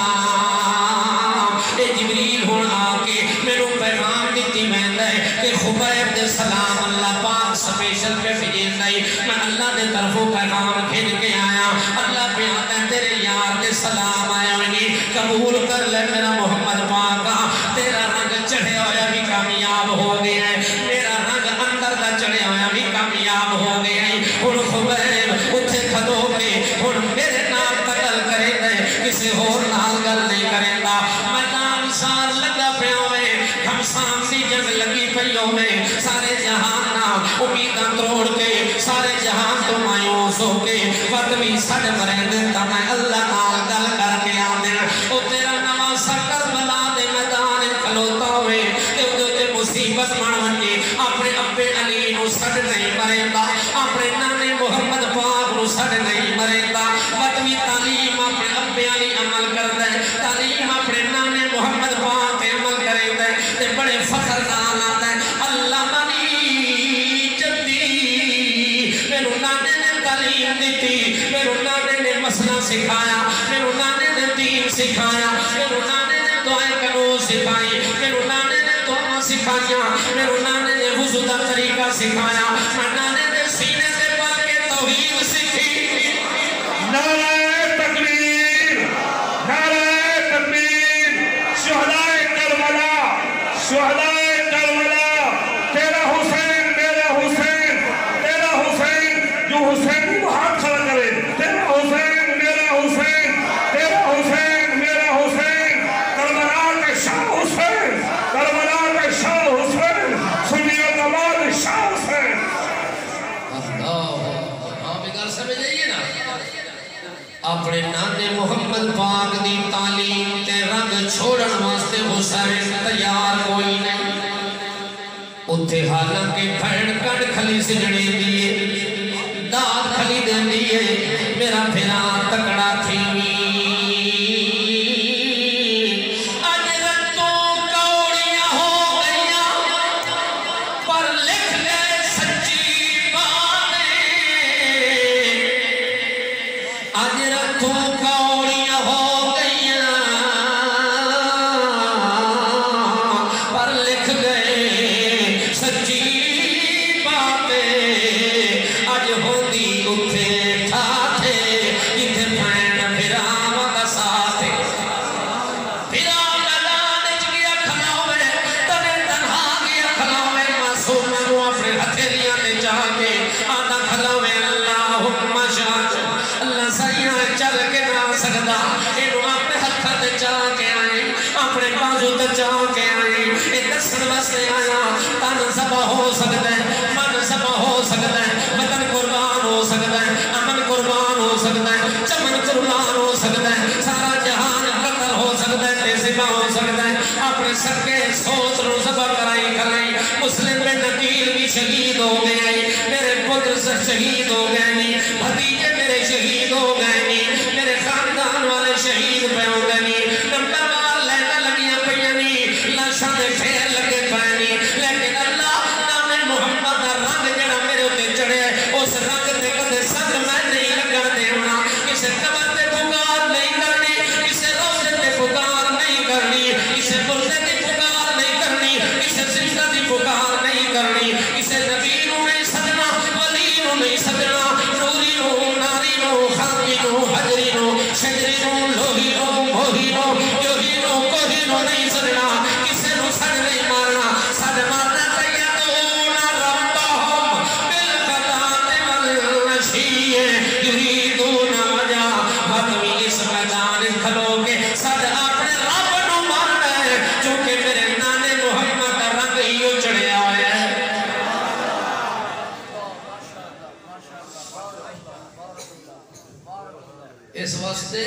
اے جبریل ہون آکے میرے پیغام دیتی میں دے کہ خبیب دے سلام اللہ پاک سپیشل پہ بھیجیں دائی. میں اللہ دے طرفوں پیغام کھین کے آیا, اللہ پہ آتا ہے تیرے یار دے سلام آیا ہوئی, قبول کر لے میرا محمد پاکا. تیرا رنگ چڑھے ہویا بھی کامیاب ہو گیا ہے, میرا رنگ اندر دا چڑھے ہویا بھی کامیاب ہو گیا ہے. اور خبیب اتھے کھدو کے اور میرے نام تکل کریں دے, کسی اور نال گل نہیں کریں دا. میدان سار لگا پہ ہوئے, گھمسان سی جنگ لگی پہیوں میں, سارے جہان نا امیداں توڑ کے, سارے جہان تو مایوس ہو کے وقت بھی سڑ مرے دیتا. میں اللہ نال گل کر کے آدھے او تیرا نواسا کربلا دے میدان کھلوتا ہوئے, کہ ادھے مصیبت منوانجے اپنے ابے علی نو سڑ نہیں مرے دا, اپنے نانے محمد پاک نو سڑ نہیں مرے دا. وقت بھی تعلیم اپنے ابے علی عمل کر دے, تعلیم اپنے نانے محمد پاک پہ عمل کرے دے, تے بڑے فخر نال آتا ہے اللہ منی جدی. میرے نانے نے تعلیم دیتی, میرے نانے نے مسئلہ سکھایا, میرے نانے نے دین سکھایا, میرے نانے نے دعائیں کنو سکھائی, میرے نانے نے دعا سکھایا, میرے نانے نے وضو دا طریقہ سکھایا, میرے نانے نے سینے سے پڑھ کے توحید سکھی. نعرہ تکبیر, نعرہ تکبیر. شہدائے کربلا, شہدائے کربلا. تیرا حسین میرا حسین, تیرا حسین جو حسین کو ہاتھ کھڑا کرے, تیرا حسین میرا حسین, تیرا حسین میرا حسین. کربلا کے شاہ حسین, کربلا کے شاہ حسین, سنیت آباد شاہ حسین. ہاں بھی گل سمجھ جائیے نا. اپنے نانے محمد پاک دی تعلیم تے رنگ چھوڑن واسطے حسین تیار کوئی نہیں. اتھے حالانکہ بھڑ کڑ کھلی سجڑے دیئے, داد کھلی دیں دیئے, میرا پھرا تکڑا تھی می. اج رتوں کوڑیاں ہو گئیاں, پر لکھ گئے سچی باتیں. اج رتوں کوڑیاں ہو گئیاں, پر لکھ گئے سچی باتیں. اج ہوندی اتھے ٹھاٹھے, جتھے بھین پھراواں دا ساتھ. پھرا میدان وچ گیا کھلاوے, تنے تنہا گیا کھلاوے, معصوماں نو اپنے ہتھیلیاں تے جا کے آدھا کھلاوے اللہم شاہ. اللہ سائیاں چل کے نہ سکدا, اینو اپنے ہتھاں تے جا کے آئے, اپنے بازو تے جا کے آئے. اے دسن واسطے آیا تن ذبح ہو سکدا ہے, من ذبح ہو سکدا ہے, وطن قربان ہو سکدا ہے, امن قربان ہو سکدا ہے, چمن قربان ہو سکدا ہے, سارا جہان قتل ہو سکدا ہے, تے ذبح ہو سکدا ہے. اپنے سکے سوچ نو ذبح کرائی کھلائی. مسلم بن نقیل بھی شہید ہو گئے, میرے پتر شہید ہو گئے نہیں, بھتیجے میرے شہید ہو گئے نہیں, میرے خاندان والے شہید پہ ہو گئے نہیں, نمبر وار لینا لگیاں پہیاں نہیں, لاشاں دے ٹھیر لگے پائے نہیں. لیکن اللہ نام محمد دا رنگ جڑا میرے ہوتے چڑھے, اس رنگ دے کدے سنگ میں نہیں لگن دے ہونا. کسے قبر تے پکار نہیں کرنی, کسے روزے تے پکار نہیں کرنی, کسے مردے تے پکار نہیں کرنی, کسے زندہ دی پکار نہیں کرنی, کسے نبی نو نہیں سجنا, ولی نو نہیں سجنا, نوری نو نہ اس واسطے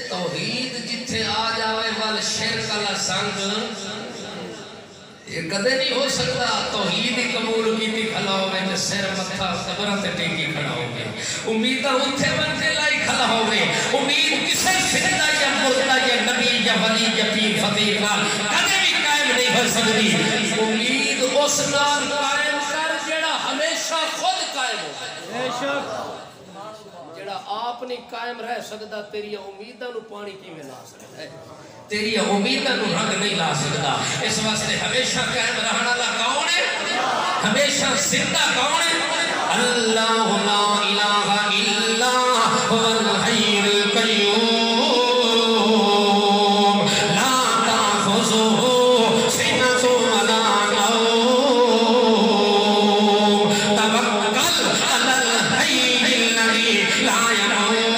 توحید جتھے آ جاوے وال شرک والا سنگ یہ کدے نہیں ہو سکتا. توحید ہی قبول کیتی کھلا ہوئے تے سر متھا قبر تے ٹیکی کھڑا ہوئے. امید اتھے بنتے لائی کھلا ہوئے. امید کسے زندہ یا مردہ یا نبی یا ولی یا پیر فقیر کا کدے بھی قائم نہیں ہو سکتی. امید اس نال قائم کر جڑا ہمیشہ خود قائم ہو. بے شک جڑا آپ نہیں قائم رہ سکتا تیری امیداں نو پانی کیویں لا سکتا ہے؟ تیری امیداں نو رنگ نہیں لا سکتا. اس واسطے ہمیشہ قائم رہنا والا کون ہے؟ ہمیشہ زندہ کون ہے؟ اللہ لا الہ الا هو الحی القیوم لا تأخذہ سنۃ ولا نوم توکل علی الحی الذی لا يموت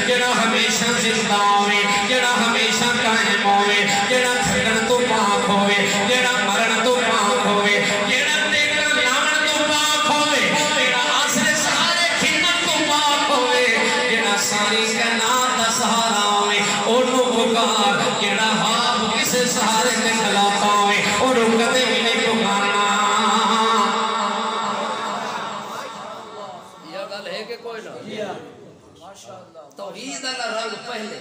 جڑا ہمیشہ زندہ ہوئے جڑا ہمیشہ قائم ہوئے جڑا تھکن تو پاک ہوئے جڑا مرن تو پاک ہوئے جڑا ٹیکن لاون تو پاک ہوئے جڑا آسرے سہارے کھنن تو پاک ہوئے جڑا ساری کائنات دا سہارا ہوئے انہوں پکار جڑا آپ کسے سہارے تے کھلاتا ہوئے انہوں کدے بھی نہیں پکارنا. یہ گل ہے کہ کوئی نہ توحید والا رنگ پہلے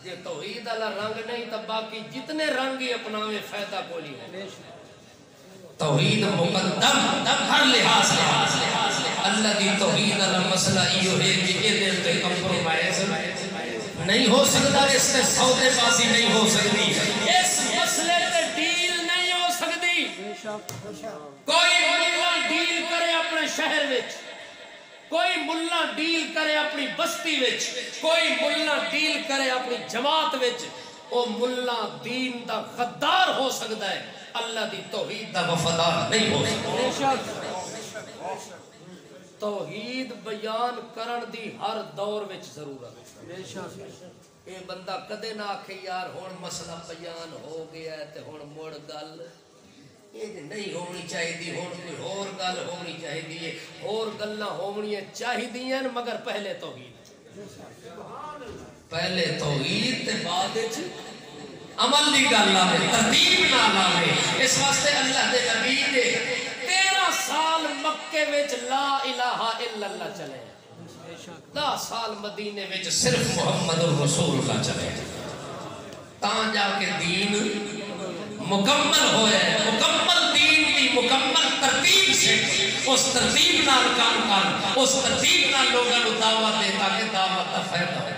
جے توحید والا رنگ نہیں تو باقی جتنے رنگ ہی اپناوے فائدہ کوئی نہیں. توحید مقدم ہر لحاظ اللہ دی توحید والا مسئلہ یہ ہے کہ یہ دل تے کمپرومائز نہیں ہو سکتا. اس میں سودے بازی نہیں ہو سکتی. اس مسئلے تے ڈیل نہیں ہو سکتی. کوئی ملا ڈیل کرے اپنے شہر وچ کوئی ملہ ڈیل کرے اپنی بستی وچ کوئی ملہ ڈیل کرے اپنی جماعت وچ او ملہ دین دا غدار ہو سکتا ہے اللہ دی توحید دا وفادار نہیں ہو سکتا. توحید بیان کرن دی ہر دور وچ ضرورت ہے. اے بندہ کدے نہ آکھے یار ہن مسئلہ بیان ہو گیا ہے تے ہن مڑ گل یہ نہیں ہونی چاہیے ہون کوئی اور گل ہونی چاہیے اور گلاں ہونی چاہیے مگر پہلے توحید تے بعد عمل دی گل آوے ترتیب نال آوے. اس واسطے اللہ دے نبی نے 13 سال مکے وچ لا الہ الا اللہ چلے 10 سال مدینے وچ صرف محمد الرسول کا چلے تاں جا کے دین مکمل ہوئے. مکمل دین کی مکمل ترتیب سے اس ترتیب نال کام کر اس ترتیب نال لوگوں کو دعوت دے تاکہ دعوت کا فائدہ ہو.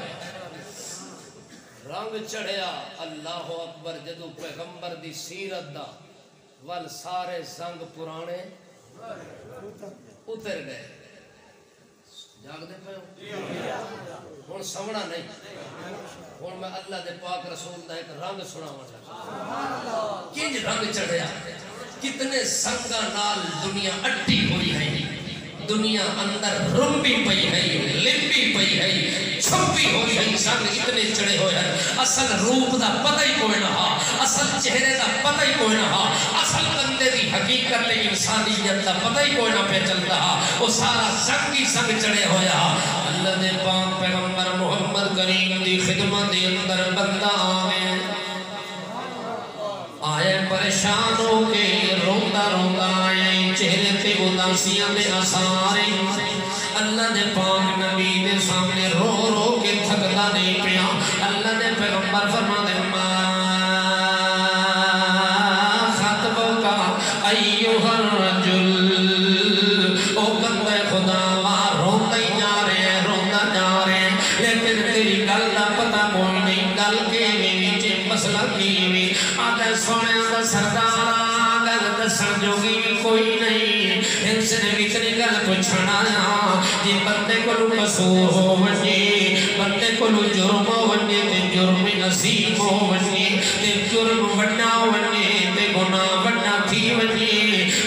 رنگ چڑھیا اللہ اکبر جدو پیغمبر دی سیرت دا ول سارے زنگ پرانے اتر گئے. جاگ دے پہ ہوں سمنا نہیں ہوں میں اللہ دے پاک رسول دا ایک رنگ سناواں لگا. کنج رنگ چڑھیا کتنے سنگا نال دنیا اٹھی ہوئی ہے. دنیا اندر رمبی پئی ہے لمبی پئی ہے چھپی ہوئی ہے. سنگ اتنے چڑھے ہوئے ہیں اصل روپ دا پتہ ہی کوئی نہ اصل چہرے دا پتہ ہی کوئی نہ اصل بندے دی حقیقت انسانیت دا پتہ ہی کوئی نہ پہ چلتا. وہ سارا سنگ ہی سنگ چڑھے ہویا. اللہ دے پاک پیغمبر محمد کریم دی خدمت دے اندر بندہ آئے پریشان ہو کے روتا روتا آئے چہرے تے اداسیاں دے آثار. اللہ دے پاک نبی دے سامنے رو رو کے تھکدا نہیں پیا. اللہ دے پیغمبر فرماندے ما خطبک ایھا الرجل او بندے خدا وا روتا ہی جا رہے ہیں لیکن تیری گل دا پتہ کوئی نہیں. گل کے وچ مسئلہ کی آدھے سونے دا سردارا گل دسن جوگی کوئی نہیں. ان سے نے اتنی گل پوچھنا جی بندے کو قصور ہو ونجے بندے کو جرم ہو ونجے تے جرم نصیب ہو ونجے تے جرم وڈا ہو ونجے تے گناہ وڈا تھی ونجے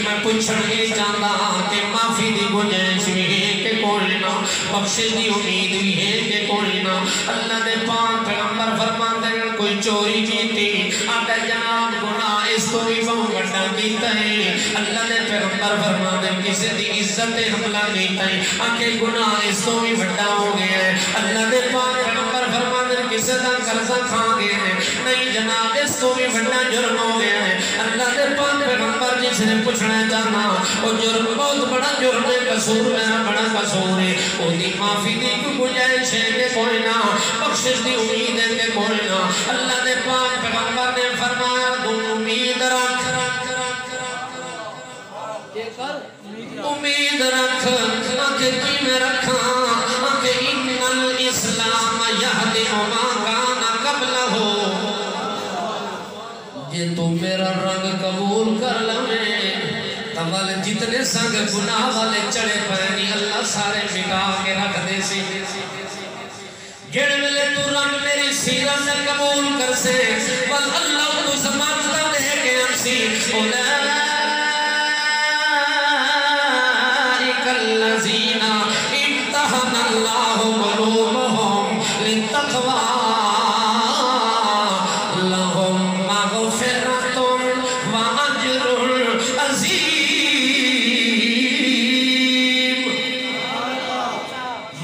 میں پوچھن یہ چاہتا کہ معافی دی گنجائش بھی کہ کوئی نہ بخشش دی امید بھی ہے کہ کوئی نہ اللہ دے پاک پیغمبر فرماتے ہیں کوئی چوری کیتی آقا جناب گناہ اس تو بھی بہت بڑا کیتا ہے اللہ دے پیغمبر فرماتے ہیں کسی دی عزت حملہ کیتا ہے آقا گناہ اس تو بھی بڑا ہو گیا ہے اللہ دے پاک پیغمبر فرماتے ہیں کسی دا قرضہ کھا گئے ہیں نہیں جناب اس تو بھی بڑا جرم ہو گیا ہے اللہ دے پاک پیغمبر جس نے پوچھنا چاہنا وہ جرم بہت بڑا جرم ہے قصور میرا بڑا قصور ہے وہ دی معافی دی کو گنجائش ہے کہ کوئی نہ بخشش دی امید ہے کہ کوئی نہ اللہ دے پاک پیغمبر نے فرمایا تو امید رکھ امید رکھ کہ کی میں رکھا کہ ان الاسلام یہدی ما کان قبلہ جے تو میرا رنگ قبول کر لیں تمال جتنے سنگ گناہ والے چڑے پہنی اللہ سارے مٹا کے رکھ دے سی جڑ ملے تو رنگ میری سیرت سے قبول کر سے بل اللہ تو سمجھتا دے کے ہمسی اولئک الذین امتحن اللہ قلوبهم للتقوی لهم مغفرۃ واجر عظیم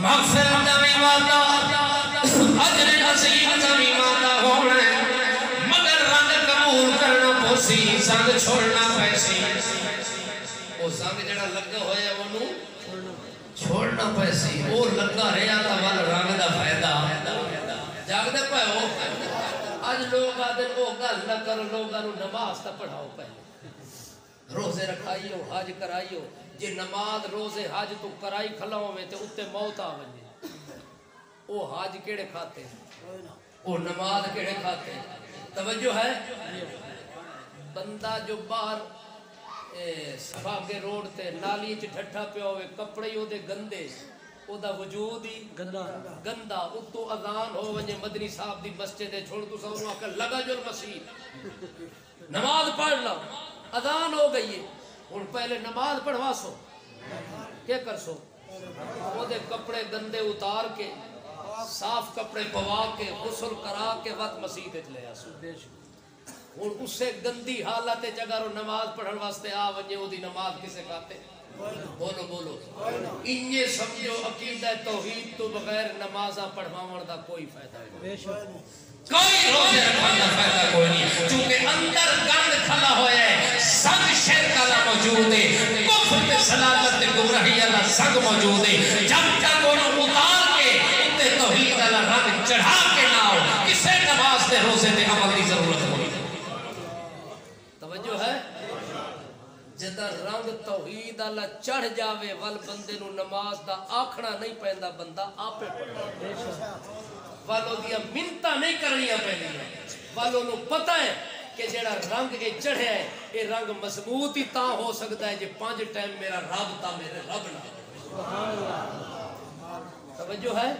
مغفرت میں وعدہ اجر عظیم میں وعدہ ہونا مگر رنگ قبول کرنا پوسی سنگ چھوڑنا پیسی وہ سنگ جڑا لگا ہویا وہ چھوڑنا پیسی وہ لگا رہا تھا وال رنگ دا فائدہ جاگ دے پہ ہو آج لوگ آدھے وہ گل نہ کرو لوگاں نماز تا پڑھاؤ پہلے روزے رکھائیو حج کرائیو جے نماز روزے حج تو کرائی کھلاؤں میں تے اتے موت آ ونجے وہ حج کیڑے کھاتے وہ نماز کیڑے کھاتے توجہ ہے بندہ جو باہر سفاگے روڈ تے نالی چ ٹھٹھا پیا ہوئے کپڑے ہی دے گندے او دا وجود ہی گندا اتو اذان ہو ونجے مدنی صاحب دی مسجد چھوڑ تو سونو آ کر لگا جو مسیح نماز پڑھ لو اذان ہو گئی ہے ہن پہلے نماز پڑھوا سو کیا کر سو او دے کپڑے گندے اتار کے صاف کپڑے پوا کے غسل کرا کے وقت مسجد وچ لے آسو اور اس سے گندی حالت اگر نماز پڑھن واسطے آ ونجے او دی نماز کسے کھاتے بولو بولو انجے سمجھو عقیدہ توحید تو بغیر نمازاں پڑھواون دا کوئی فائدہ نہیں کوئی روزے رکھنے کا فائدہ کوئی نہیں چونکہ اندر گند کھلا ہوا ہے سنگ شرک والا موجود ہے کفر تے ضلالت تے گمراہی والا سنگ موجود ہے جب تک انہوں اتار کے تے توحید والا رنگ چڑھا کے نہ ہو کسے نماز تے روزے تے عمل دی ضرورت ہوئی توجہ ہے جدا رنگ توحید والا چڑھ جاوے ول بندے نو نماز دا آکھنا نہیں پیندا بندہ آپے پڑھے والوں دیا منتاں نہیں کرنیاں پہنیاں والوں نو پتہ ہے کہ جڑا رنگ اے چڑھے ہے اے رنگ مضبوط ہی تاں ہو سکتا ہے جے 5 ٹائم میرا رب تا میرے رب نہ توجہ ہے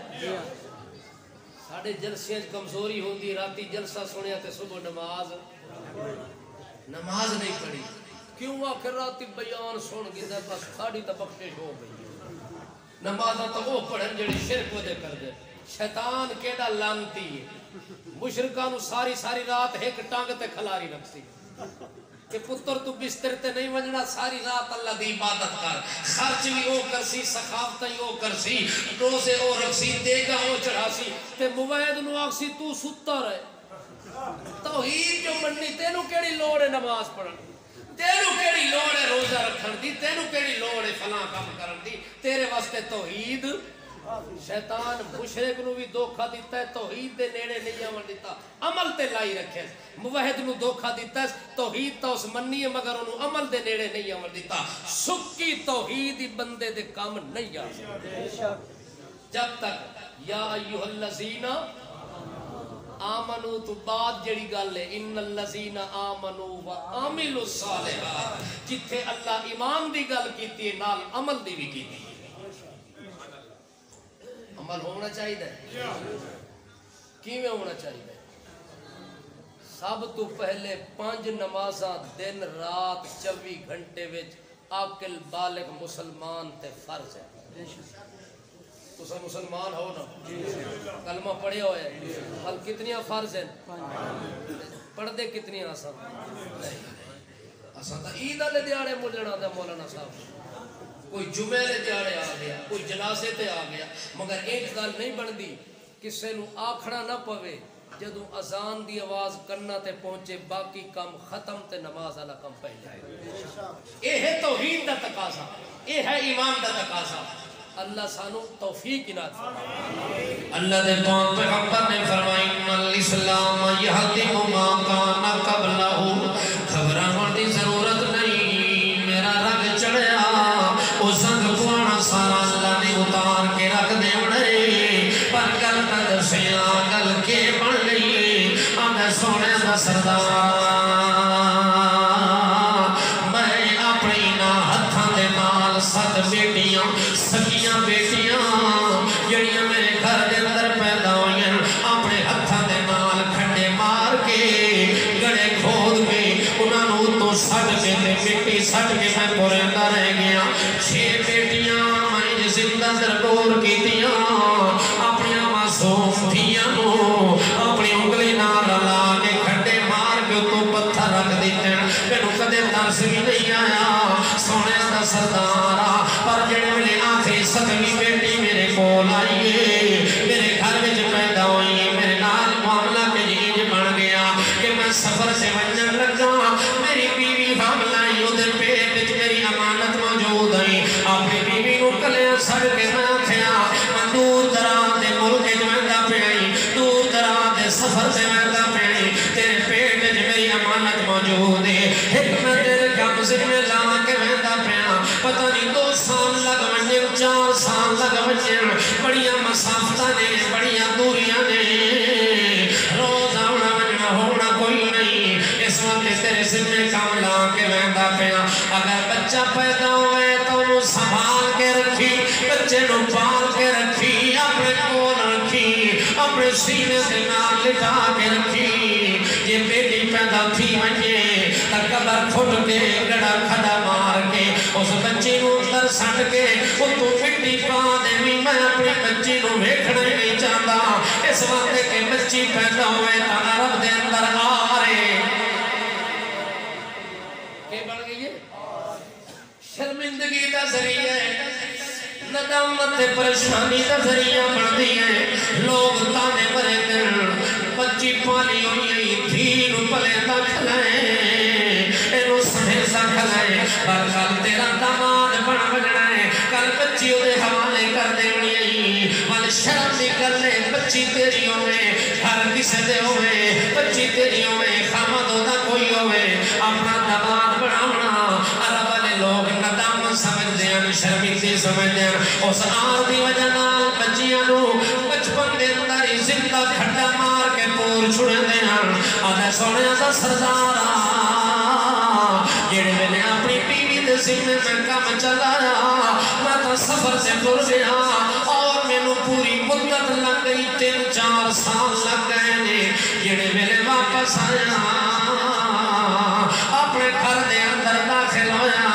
ساڑھے جلسے کمزوری ہوندی راتی جلسہ سنیا تے صبح نماز نہیں پڑھی کیوں آخر راتی بیان سن گئے بس ساڑھی تا بخشش ہو گئی نمازاں تو وہ پڑھن جڑی شرک ودے کر دے شیطان کیڑا لانتی ہے مشرکانو ساری رات ایک ٹانگ تے کھلاری رکھسی کہ پتر تو بستر تے نہیں ونجنا ساری رات اللہ دی عبادت کر خرچ بھی او کرسی سخاوت ہی او کرسی روزے او رکھسی دیگا او چڑھاسی تے موعد نو آکسی تو ستا رہے توحید جو مننی تینو کیڑی لوڑ ہے نماز پڑھن تینو کیڑی لوڑ ہے روزہ رکھن دی تینو کیڑی لوڑ ہے فلاں کام کرن دی تیرے واسطے توحید شیطان مشرک نو بھی دھوکا دیتا ہے توحید دے نیڑے نہیں آون دیتا عمل تے لائی رکھے موحد نو دھوکا دیتا ہے توحید تا اس منی ہے مگر انہوں عمل دے نیڑے نہیں آون دیتا سکی توحید بندے دے کام نہیں آ جب تک یا ایوہ الذین آمنو تو بعد جڑی گل ہے ان الذین آمنو و عاملوا الصالحات جتھے اللہ ایمان دی گل کیتی ہے نال عمل دی بھی کیتی ہے عمل ہونا چاہیے کیویں ہونا چاہیے سب تو پہلے 5 نمازاں دن رات 24 گھنٹے وچ عاقل بالغ مسلمان تے فرض ہے تو سب مسلمان ہو نا کلمہ پڑھے ہوئے اب کتنی فرض ہیں پڑھ دے کتنی آسان آسان عید والے دیہڑے ملنا تھا مولانا صاحب کوئی جمعے والے دیہڑے آ گیا کوئی جنازے تے آ گیا مگر ایک گل نہیں بنتی کسے نو آکھڑا نہ پوے جدو اذان دی آواز کرنا تے پہنچے باقی کام ختم تے نماز والا کام پہلے اے ہے توحید دا تقاضا اے ہے ایمان دا تقاضا اللہ سانو توفیق عنایت فرمائے اللہ دے پاک پیغمبر نے فرمایا ان الاسلام یہدم ما کان قبلہ گھبرانے دی ضرورت نہیں میرا رنگ چڑھیا او سنگ پوانا سارا اللہ نے اتار کے رکھ دیونے پر گل تا دسیا گل کے بن گئی آدھا سونے دا سردار میں اپنی نا ہتھاں دے نال 7 بیٹیاں سکیاں بیٹیاں جڑیاں میرے گھر دے اندر پیدا ہوئی ہیں اپنے ہتھاں دے نال کھڈے مار کے گڑے کھود کے انہاں نوں تو سٹ کے تے مٹی سٹ کے میں پورندا رہ گیا 6 بیٹیاں میں زندہ درگور کیتیاں اپنی معصوم دھیاں نوں اپنی انگلی نال لا کے کھڈے مار کے تو پتھر رکھ دیتے مینوں کدے ترس بھی نہیں آیا سونے دا سردار پر جڑے ویلے آخری 7ویں بیٹی میرے کول آئی میرے گھر وچ پیدا ہوئی میرے نال معاملہ کجیج بن گیا کہ میں سفر سے ونجن لگا میری بیوی حامل آئی اودے پیٹ وچ میری امانت موجود ہے اپنی بیوی نوں کلیاں سڑ کے میں آکھیا میں دور دراز دے ملک وچ ویندا پئی دور دراز دے سفر سے ویندا پئی تیرے پیٹ وچ میری امانت موجود ہے ایک میں تیرے قبضے میں لا کے ویندا پیا پتہ نہیں 2 سال لگ ونجے 4 سال لگ ونجے بڑیاں مسافتاں نے بڑیاں دوریاں نے روز آنا ونجنا ہونا کوئی نہیں اس وقت تیرے ذمے کام لا کے ویندا پیا اگر بچہ پیدا ہوئے تو انہوں سنبھال کے رکھی بچے نو پال کے رکھی اپنے کول رکھی اپنے سینے سے نال لٹا کے رکھی یہ بیٹی پیدا تھی ونجے قبر کھٹ کے گڑا کھڑا مار کے اس بچی نو اندر سٹ کے وہ تو مٹی پا دے میں اپنی بچی نو ویکھنا ہی نہیں چاہتا اس وقت کے بچی پیدا ہوئے تا عرب دے اندر آ رہے کہ بن گئی ہے شرمندگی دا ذریعہ ندامت پریشانی دا ذریعہ بن دی ہے لوگ تانے مرے دن بچی پالی ہوئی تھی نو پلے دا کھلائیں اینو سمیسا کھلائیں پر کل تیرا داماد بن بجنا ہے کل بچی دے حوالے کر دے بنی وال شرم نکل لے بچی تیری ہوئے گھر کسے دے ہوئے بچی تیری ہوئے خامدو دا کوئی ہوئے اپنا داماد بناونا عرب والے لوگ ندامت سمجھ دیں شرمیتی سمجھ دیں اس آر دی وجہ نال بچیاں نو بچپن دے اندر زندہ کھٹا مار کے پور چھڑے دیں آدھے سونے دا سردارا جڑے میں نے اپنی بیوی دے ذمے میں کام چلایا میں تو سفر سے ٹر گیا اور میں نو پوری مدت لگ گئی 3-4 سال لگ گئے نے جڑے میں نے واپس آیا اپنے گھر دے اندر داخل ہویا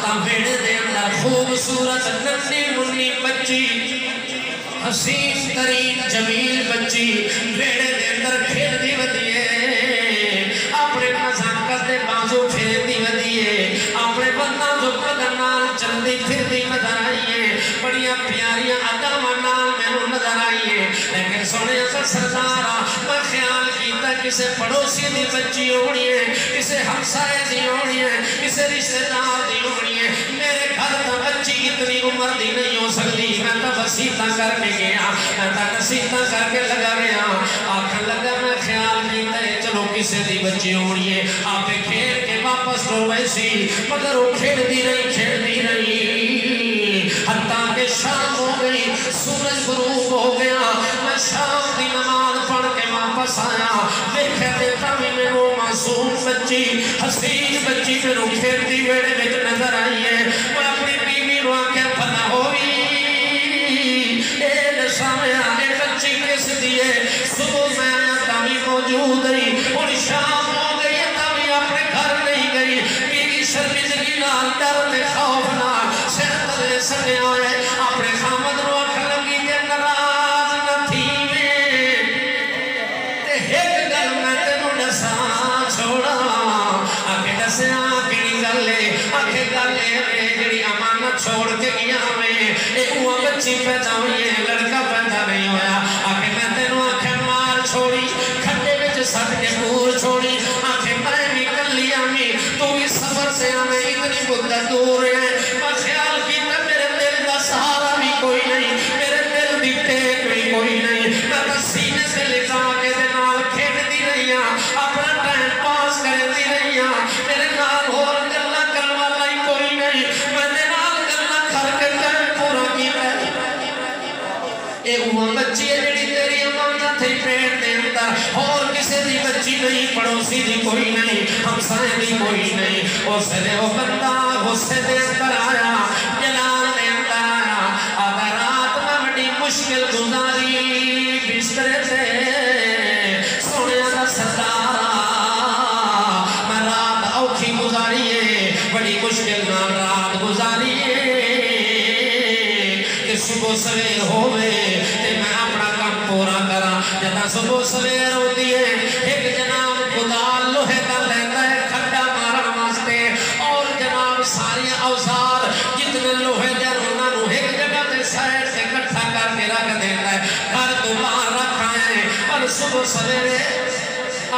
تا بیڑے دے اندر خوبصورت ننی منی بچی حسین ترین جمیل بچی بیڑے دے اندر کھیل دی ودیے اپنے نزاکت دے بازو پھیر دی ودیے اپنے بندہ جو قدرنال چلدی پھر دی نظر آئیے بڑیاں پیاریاں عدامہ نال میں نظر آئیے لیکن سونے کا سردارہ میں خیال کیتا کسے پڑوسی دی بچی ہونی ہے کسے ہمسائے دی ہونی ہے کسے رشتہ دار دی ہونی ہے میرے گھر تا بچی اتنی عمر دی نہیں ہو سکتی میں تا وسیطہ کر کے گیا میں تا نصیحتہ کر کے لگا گیا آخر لگا میں خیال کیتا ہے چلو کسے دی بچی ہونی ہے آپ کھیل کے واپس رو ویسی مگر وہ کھیل دی رہی حتیٰ کہ شام ہو گئی سورج غروب ہو گیا میں شام دی نماز پڑھ کے واپس آیا دیکھے دیتا بھی میں وہ معصوم بچی حسین بچی میں رو کھیلتی بیڑے میں نظر آئی ہے میں اپنی بیوی رو آکے پناہ ہوئی اے نشایا اے بچی کس دیئے صبح میں آیا تاوی موجود رہی اور شام ہو گئی تاوی اپنے گھر نہیں گئی بیوی شرمندگی نال ڈر تے خوف نال سر تلے سکے ہوئے اپنے خامد رو اکھ لگی تے ناراض نہ تھی میں تے ایک گل میں تینوں دسا چھوڑا آکے دسیا کیڑی گل ہے آکے گل ہے جڑی امانت چھوڑ کے گیا میں اے اوہ بچی پیدا ہوئی ہے لڑکا پیدا نہیں ہویا آکے میں تینوں آکھے مار چھوڑی کھٹے وچ سٹ کے پور چھوڑی آکھے میں نکل لیا میں تو اس سفر سے ہمیں اتنی مدت دور ہے میں خیال کی میرے دل کا سہارا بھی کوئی نہیں میرے دل دی ٹیک بھی کوئی نہیں میں تو سینے سے لکھا کے دے نال کھیل دی رہی ہوں اپنا ٹائم پاس کر دی رہی ہوں میرے نال اور گلہ کرنے والا ہی کوئی نہیں میں دے نال گلہ کر کے ٹائم پورا کی ہے اے ہوا بچی ہے جڑی تیری امانت تھی پیٹ دے اندر اور کسی دی بچی نہیں پڑوسی دی کوئی نہیں ہمسائے دی کوئی نہیں اس نے وہ بندہ غصے دے اندر آیا جلال دے اندر آیا اگر رات میں بڑی مشکل گزاری بسترے سے سونے دا سردارا میں رات اوکھی گزاری ہے بڑی مشکل نال رات گزاری ہے کہ صبح سویر ہوئے تے میں اپنا کام پورا کرا جتا صبح سویر ہوتی ہے ایک جناب خدا لوہے کا لیتا ہے کھڈا مارن واسطے اور جناب ساری اوزار جتنے لوہے دے انہاں نوں ایک جگہ تے سائڈ سے اکٹھا کر کے رکھ دیتا ہے گھر تو باہر رکھا ہے پر صبح سویرے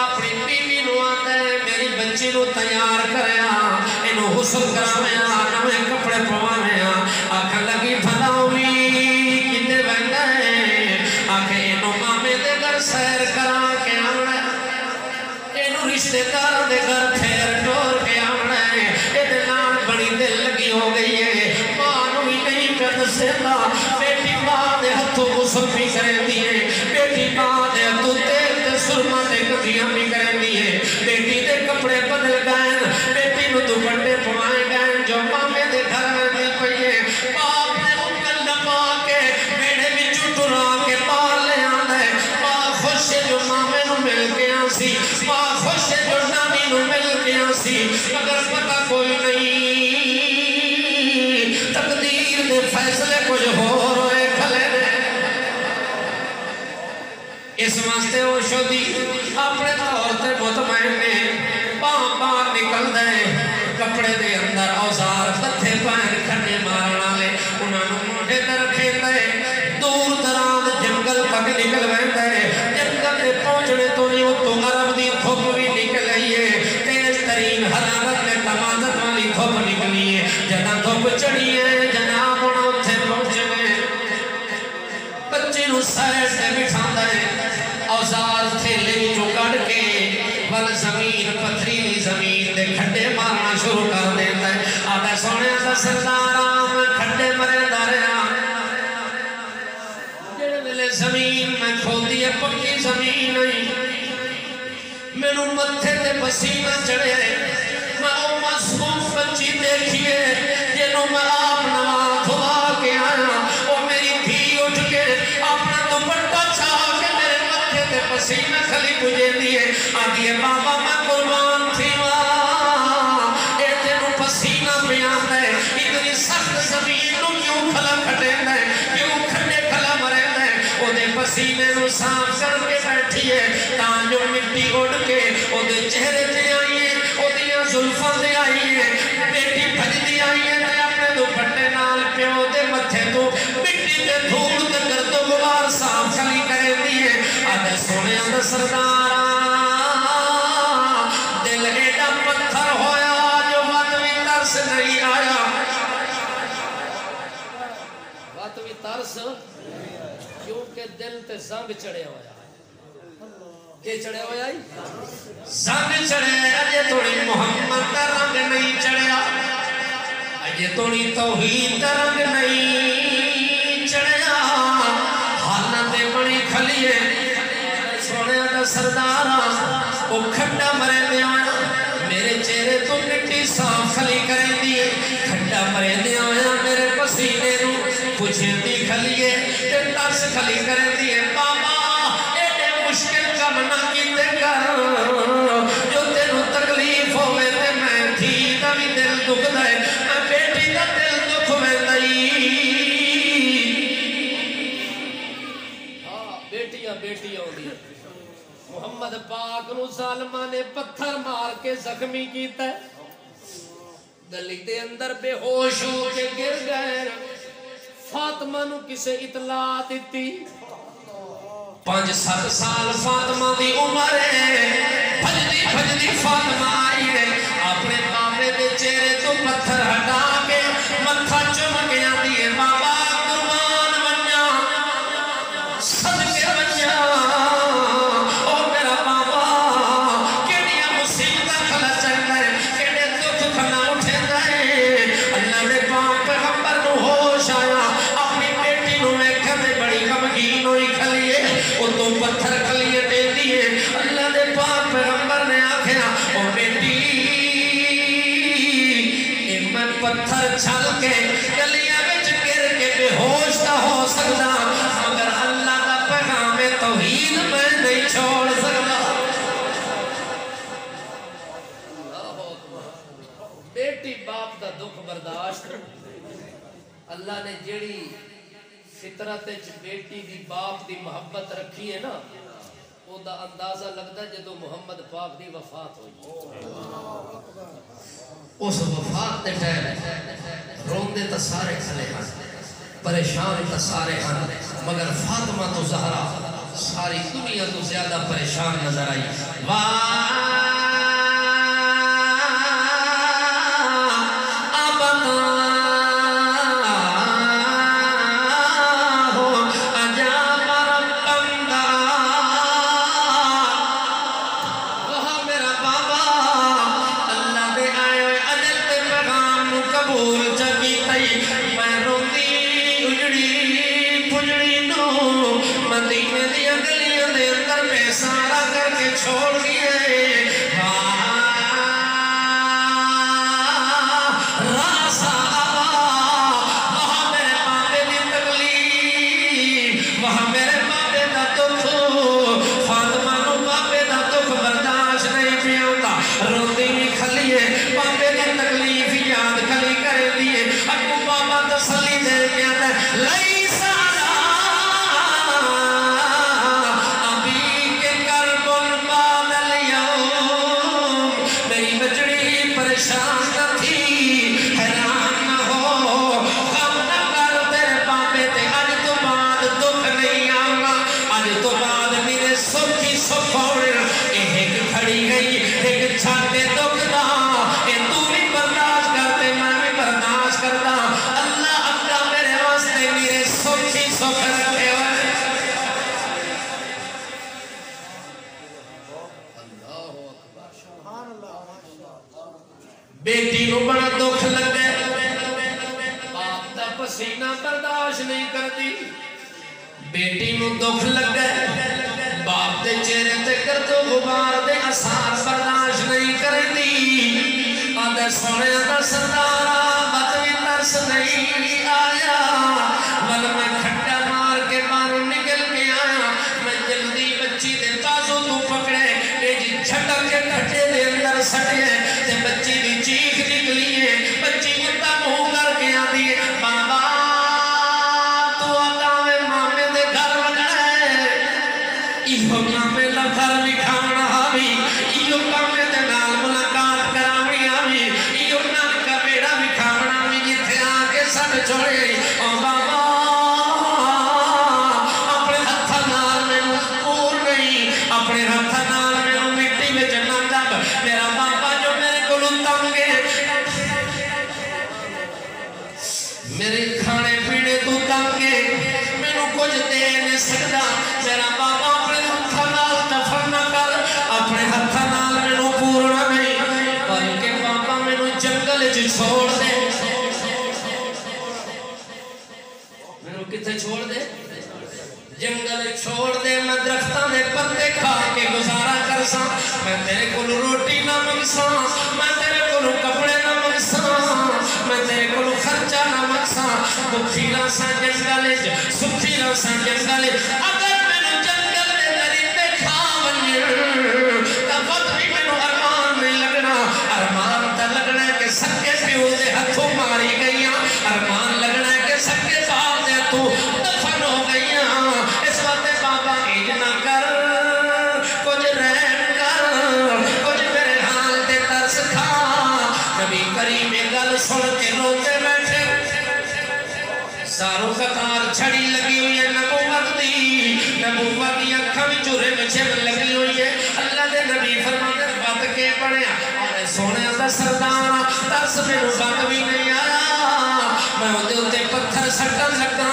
اپنی بیوی نوں آتا ہے میری بچی نوں تیار کریا اینوں غسل کراویا نویں کپڑے پواویا آکھن لگی بھلا ہوئی کتے بہندا ہے آکھے اینوں مامے دے گھر سیر کرا کے آونا اینوں رشتے دار دے گھر پھیر ٹور کے آونا ایدے نال بڑی دل لگی ہو گئی ہے ماں نوں بھی نہیں کر دسیتا بیٹی ماں دے ہتھوں غسل بھی کریں دیئے بیٹی ماں دے ہتھوں تیل دے سرما دے کٹیاں بھی کریں دیئے بیٹی دے کپڑے بدل گئے بیٹی نوں دوپٹے پوائے گئے جو مامے دے گھر میں دی پئیے باپ نے انگل دبا کے بیڑے وچوں ٹرا کے پال لے آندا ہے ماں خوش ہے جو مامے نوں مل کے آسی ماں خوش ہے جو نانی نوں مل کے آسی مگر پتہ کوئی نہیں تقدیر دے فیصلے کچھ ہو روئے کھلے نے اس واسطے وہ شدی اپنے طور تے مطمئن نے باہر نکل دے کپڑے دے اندر اوزار تتھے پائن کھنے مارنا لے انہاں نوں موڑے تے رکھے دے دور دراز جنگل تک نکل ویندے جنگل دے پہنچنے تو نہیں وہ تو عرب دی دھوپ بھی نکل گئی ہے تیز ترین حرارت میں تمازت والی دھوپ نکلی ہے جنا دھوپ چڑھی ہے جناب انہاں اتھے پہنچ گئے بچے نوں سائر سے بٹھاندا ہے اوزار تھیلے وچوں کڈ کے ول زمین پتھریلی زمین دے کھڈے مارنا شروع کر دیندا ہے آدا سونے دا سردارا میں کھڈے مردا رہیا جڑے ویلے زمین میں کھودی ہے پکی زمین نہیں مینوں متھے تے پسینہ چڑھے میں او معصوم بچی دیکھیے جنوں میں آپ نوا دھوا کے آیا او میری دھی اٹھ کے اپنا دوپٹہ چھا کے میرے متھے تے پسینہ کھلی پجے دیے آدھی ہے بابا میں قربان تھی اے تینوں پسینہ پیان دے اتنی سخت زمین نوں کیوں کھلا کھٹے دے کیوں کھٹے کھلا مرے دے او دے پسینے نوں صاف کر کے بیٹھی ہے تاں جو مٹی اڑ کے او دے چہرے تے آئی ہے او دیاں زلفاں تے آئی ہے بیٹی بھج دی آئی ہے تے اپنے دوپٹے نال پیو دے متھے تو مٹی تے دھول تے گرد و غبار صاف کھلی کرے دی ہے آدھے سونے دا سردارا دل ایڈا پتھر ہویا جو وقت بھی ترس نہیں آیا وقت بھی ترس کیونکہ دل تے زنگ چڑھے ہویا کہ چڑھے ہویا ہی زنگ چڑھے اجے توڑی محمد دا رنگ نہیں چڑھیا اجے توڑی توحید دا رنگ نہیں چڑھیا حالت بڑی کھلیے سونے دا سردارا او کھڈا مرے دیا میرے چہرے تو مٹی صاف کھلی کریں دیئے کھڈا مرے دیا میرے پسینے نو پوچھیں دی کھلیے تے ترس کھلی کریں دیئے بابا ایڈے مشکل کم نہ کیتے کر جو تینوں تکلیف ہوئے تے میں تھی دا بھی دل دکھ دائے میں بیٹی دا دل دکھ میں دائی بیٹی آندی محمد پاک نو ظالماں نے پتھر مار کے زخمی کیتا ہے گلی دے اندر بے ہوش ہو کے گر گئے فاطمہ نو کسے اطلاع دیتی 5-7 سال فاطمہ دی عمر ہے بھجدی فاطمہ آئی ہے اپنے بابے دے چہرے تو پتھر ہٹا کے متھا چوم کے آندی ہے بابا قربان بنیا صدقے بنیا او میرا بابا کیڑیاں مصیبتاں کھلا چل گئے کیڑے دکھ کھلا اٹھے گئے اللہ دے پاک پیغمبر نو ہوش آیا اپنی بیٹی نو ویکھے تے بڑی غمگین ہوئی کھلیے او تو پتھر کھلیے دے دیے اللہ دے پاک پیغمبر نے آکھیا او بیٹی میں پتھر چھل کے گلیاں وچ گر کے بے ہوش تا ہو سکدا مگر اللہ دا پیغام توحید میں نہیں چھوڑ سکدا بیٹی باپ دا دکھ برداشت اللہ نے جیڑی فطرت وچ بیٹی دی باپ دی محبت رکھی ہے نا او دا اندازہ لگدا جدوں محمد پاک دی وفات ہوئی اس وفات دے ٹائم روندے تا سارے کھلے ہیں پریشان تا سارے ہیں مگر فاطمہ تو زہرا ساری دنیا تو زیادہ پریشان نظر آئی چھوڑ دیے راسا وہاں میرے بابے دی تکلیف وہاں میرے بابے دا دکھ فاطمہ نو بابے دا دکھ برداشت نہیں پیاؤں روندی کھلیے بابے دی تکلیف یاد کھلی کر دیے اگو بابا تسلی دے گیا لئی بیٹی نو بڑا دکھ لگے باپ دا پسینہ برداشت نہیں کرتی بیٹی نو دکھ لگے باپ دے چہرے تے گرد و غبار دے اثار برداشت نہیں کرتی آدھے سونے دا سردارا بات بھی ترس نہیں آیا ول میں کھٹا مار کے باہر نکل کے آیا میں جلدی بچی دے بازو تو پکڑے اے جی جھٹک کے کھٹے دے اندر سٹے تے بچی دی چیخ نکلی ہے بچی مدہ منہ کر کے آدھی ہے بابا تو آتا میں مامے دے گھر وجڑا ہے ایہو مامے دا گھر نکھانا بھی ایہو مامے دے نال ملاقات کراوی آوی ایہو نال کا بیڑا نکھانا بھی جتھے آکے سب چھوڑے او بابا اپنے ہتھا نال میں مذکور نہیں اپنے ہتھا نال میں مٹی میں جنہ جب میرا بابا جو میرے کو لنتنگے میرے کھانے پینے تو تنگے میں نو کچھ دے نہیں سکتا میرا بابا اپنے ہتھا نال دفن نہ کر اپنے ہتھا نال میں نو پورنا نہیں بلکہ بابا میں نو جنگل جی چھوڑ دے میں نو کتے چھوڑ دے جنگل چھوڑ دے میں درختہ دے پتے کھا کے گزارا کر سا میں تیرے کو روٹی نہ منگسا میں تیرے کو کپڑے نہ منگسا میں تیرے کو خرچہ نہ منگسا بکھی راسا جنگل سکھی راسا جنگل اگر میں نو جنگل میں درندے کھا ونیر تفت بھی میں نو ارمان نہیں لگنا ارمان تا لگنا ہے کہ سکے پیو دے ہتھوں ماری گئیاں ارمان لگنا ہے کہ سکے باپ دے ہتھوں دفن ہو گئیاں اس وقت بابا ایجنا کر ساروں قطار چھڑی لگی ہوئی ہے نبوت دی اکھاں وچ رم لگی ہوئی ہے اللہ دے نبی فرماتے وقت کے پڑھیا اور سونے دا سردار ترس میرے وقت بھی نہیں آیا میں اندے اتے پتھر سٹن لگا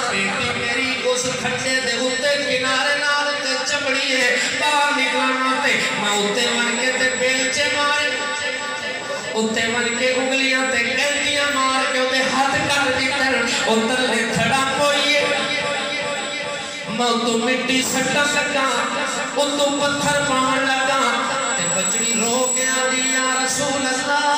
بیٹی میری اس کھٹے دے اتے کنارے نال تے چمڑی ہے باہر نکلنا تے میں اتے من کے تے بیلچے مارے اتے من کے انگلیاں تے گلٹیاں مار کے اتے ہاتھ کٹ دیتے اتر لے تھڑا پوئیے میں تو مٹی سٹا لگا اتو پتھر پان لگا تے بچڑی رو گیا دی یا رسول اللہ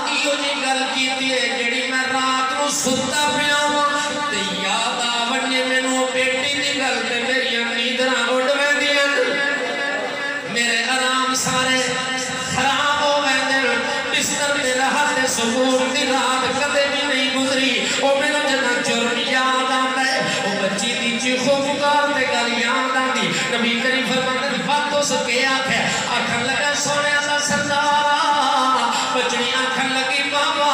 ایو جی گل کیتی ہے جڑی میں رات نو ستا پیاواں تے یاد آونے مینوں بیٹی دی گل تے میری نیندراں اڑ ویندیاں میرے آرام سارے خراب ہو ویندے بستر تے راحت تے سکون دی رات کدے بھی نہیں گزری او مینوں جنا جرم یاد آندا ہے او بچی دی چیخو پکار تے گل یاد آندی نبی کریم فرماتے باتوں سے کے آنکھن لگا سونے دا سردار بچڑی آنکھن لگی بابا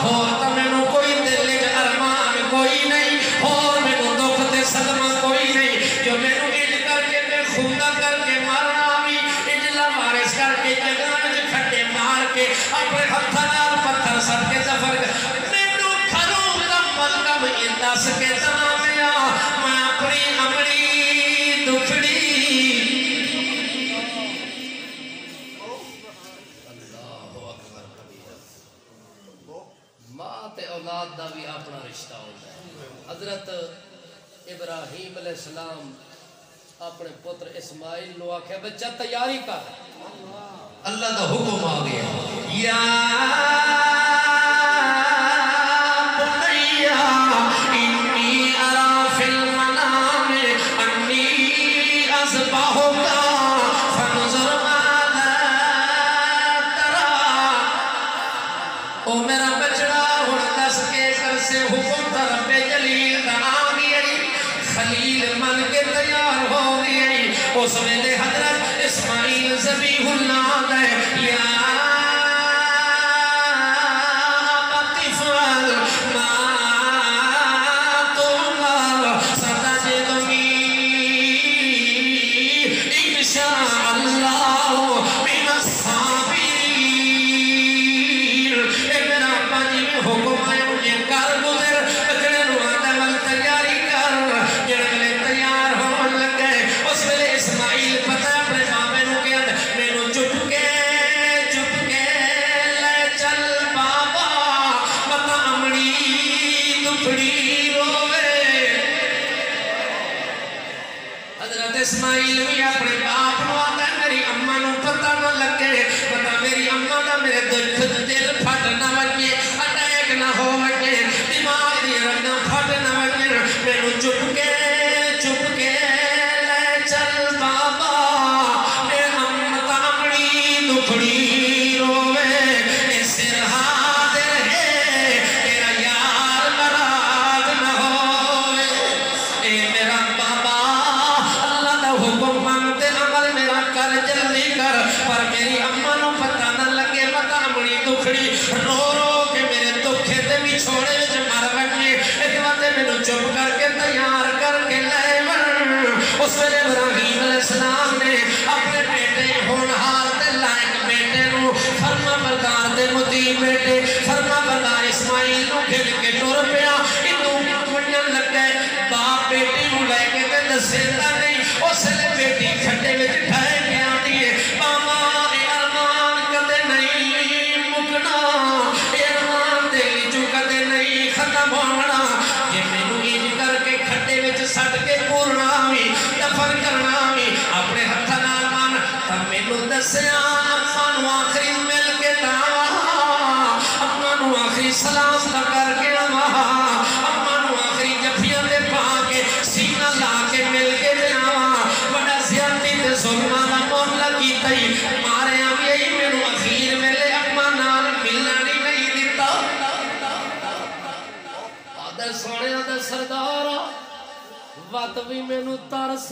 اور تا مینوں کوئی دل وچ ارمان کوئی نہیں اور مینوں دکھ تے صدمہ کوئی نہیں جو مینوں انج کر کے بے خوندا کر کے مارنا بھی انج لوارس کر کے جگہ وچ کھٹے مار کے اپنے ہتھاں نال پتھر سٹ کے دفن کر مینوں گھروں کم کم یہ دس کے تنامیا میں اپنی امڑی دکھڑی اولاد دا بھی اپنا رشتہ ہوتا ہے حضرت ابراہیم علیہ السلام اپنے پتر اسماعیل نو آکھے بچہ تیاری کر اللہ دا حکم آ گیا یا بنیا انی ارا فی المنام انی اذبحک فانظر ماذا ترى او میرا بچڑا کے کر سے حکم تر رب جلیل دا آگئی خلیل من کے تیار ہو گئی اس ویلے حضرت اسماعیل ذبیح اللہ دے یا بطفل ما تمر ستجدنی انشاءاللہ من الصابرین اے میرا پانی میں حکم اسماعیل بھی اپنے باپ نو آتا ہے میری اممہ نو پتہ نہ لگے پتہ میری اممہ دا میرے دل پھٹ نہ وجے اٹیک نہ ہو وجے دماغ دی رگ نہ پھٹ نہ وجے میرے چپ کے لے چل بابا میرے اممہ تا امڑی دکھڑی روے اے سر حاضر ہے تیرا یار ناراض نہ ہوئے اے میرا بابا حکم مانتے عمل میرا کر جلدی کر پر میری اممہ نو پتہ نہ لگے پتہ بڑی دکھڑی رو رو کے میرے دکھے تے بھی چھوڑے وچ مر وجے ایک واتے مینوں چپ کر کے تیار کر کے لے اس ویلے ابراہیم علیہ السلام نے اپنے بیٹے ہونہار تے لائق بیٹے نو فرما بردار تے مطیع بیٹے فرما بردار اسماعیل نو کھل کے ٹر پیا انہوں منڈن لگ گئے باپ بیٹی نو لے کے تے دسیتا نہیں اس لئے بیٹی کھٹے میں ٹھائے گیا دیئے ماما اے ارمان کدے نہیں مکنا اے ارمان دلی جو کدے نہیں ختم ہونا یہ مینو ہی کر کے کھٹے میں سٹ کے پورنا ہوئی دفن کرنا ہوئی اپنے ہتھا نارمان تب مینو دسیا امانو آخری مل کے دعوا امانو آخری سلام دا کر کے امانو آخری جفیاں دے پا کے سینہ لا کے مل کے ظلمہ دا معاملہ کی تئی مارے ہم یہی میرو اخیر ملے اپنا نال ملنی نہیں دیتا آدھر سوڑے آدھر سردارا وقت بھی مینو ترس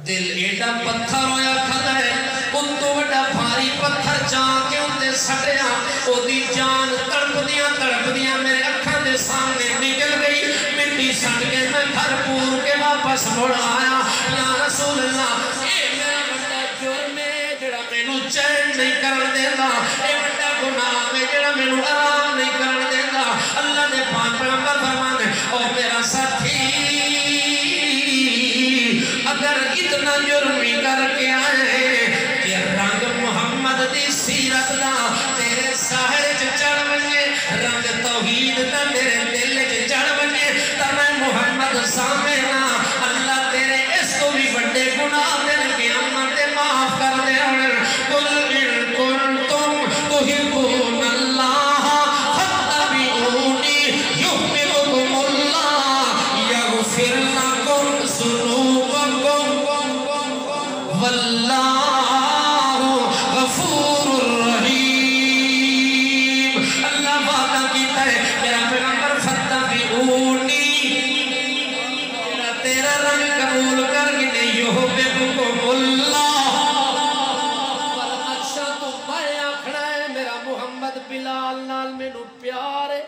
دل ایڈا پتھر ہویا کھدا ہے ان تو وڈا بھاری پتھر جان کے ان دے سٹیا او دی جان تڑپ دیاں میرے اکھاں دے سامنے نکل مڑ آیا یا رسول اللہ اے میرا بڑا جرم ہے جڑا مینوں چین نہیں کرن دیندا اے بڑا گناہ ہے جڑا مینوں آرام نہیں کرن دیندا اللہ نے پاک پیغمبر فرمانے او میرا ساتھی اگر اتنا جرمی کر کے آئے کہ رنگ محمد دی سیرت دا تیرے ساحر چڑھ بنے رنگ توحید دا میرے دل چڑھ بنے تا میں محمد سامنا اللہ تیرے اس کو بھی بڑے گناہ دن قیامت معاف کر دے قل ان کنتم تحبون اللہ فاتبعونی یحببکم اللہ یغفر لکم ذنوبکم واللہ غفور الرحیم اللہ وعدہ کیتا ہے میرا پیغمبر فاتبعونی تیرا رنگ قبول کر کے یحببکم اللہ اچھا تو میں آکھنا ہے میرا محمد بلال نال مینوں پیار ہے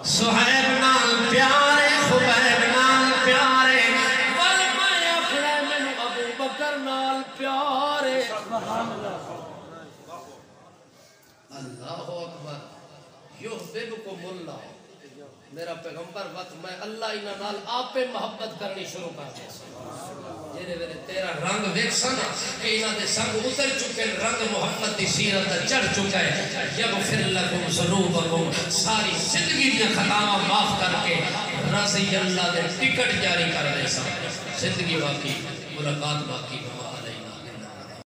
سہیب نال پیار ہے خبیب نال پیار ہے بل میں آکھنا ہے مینوں ابو بکر نال پیار ہے اللہ اکبر یحببکم اللہ میرا پیغمبر وقت میں اللہ انہاں نال آپ پہ محبت کرنی شروع کر دے جیرے ویلے تیرا رنگ ویکھ سنا کہ انہاں دے سنگ اتر چکے رنگ محمد دی سیرت دا چڑھ چکا ہے یغفر لکم ذنوبکم ساری زندگی دی خطاواں معاف کر کے رضی اللہ دے ٹکٹ جاری کر دے سا زندگی باقی ملاقات باقی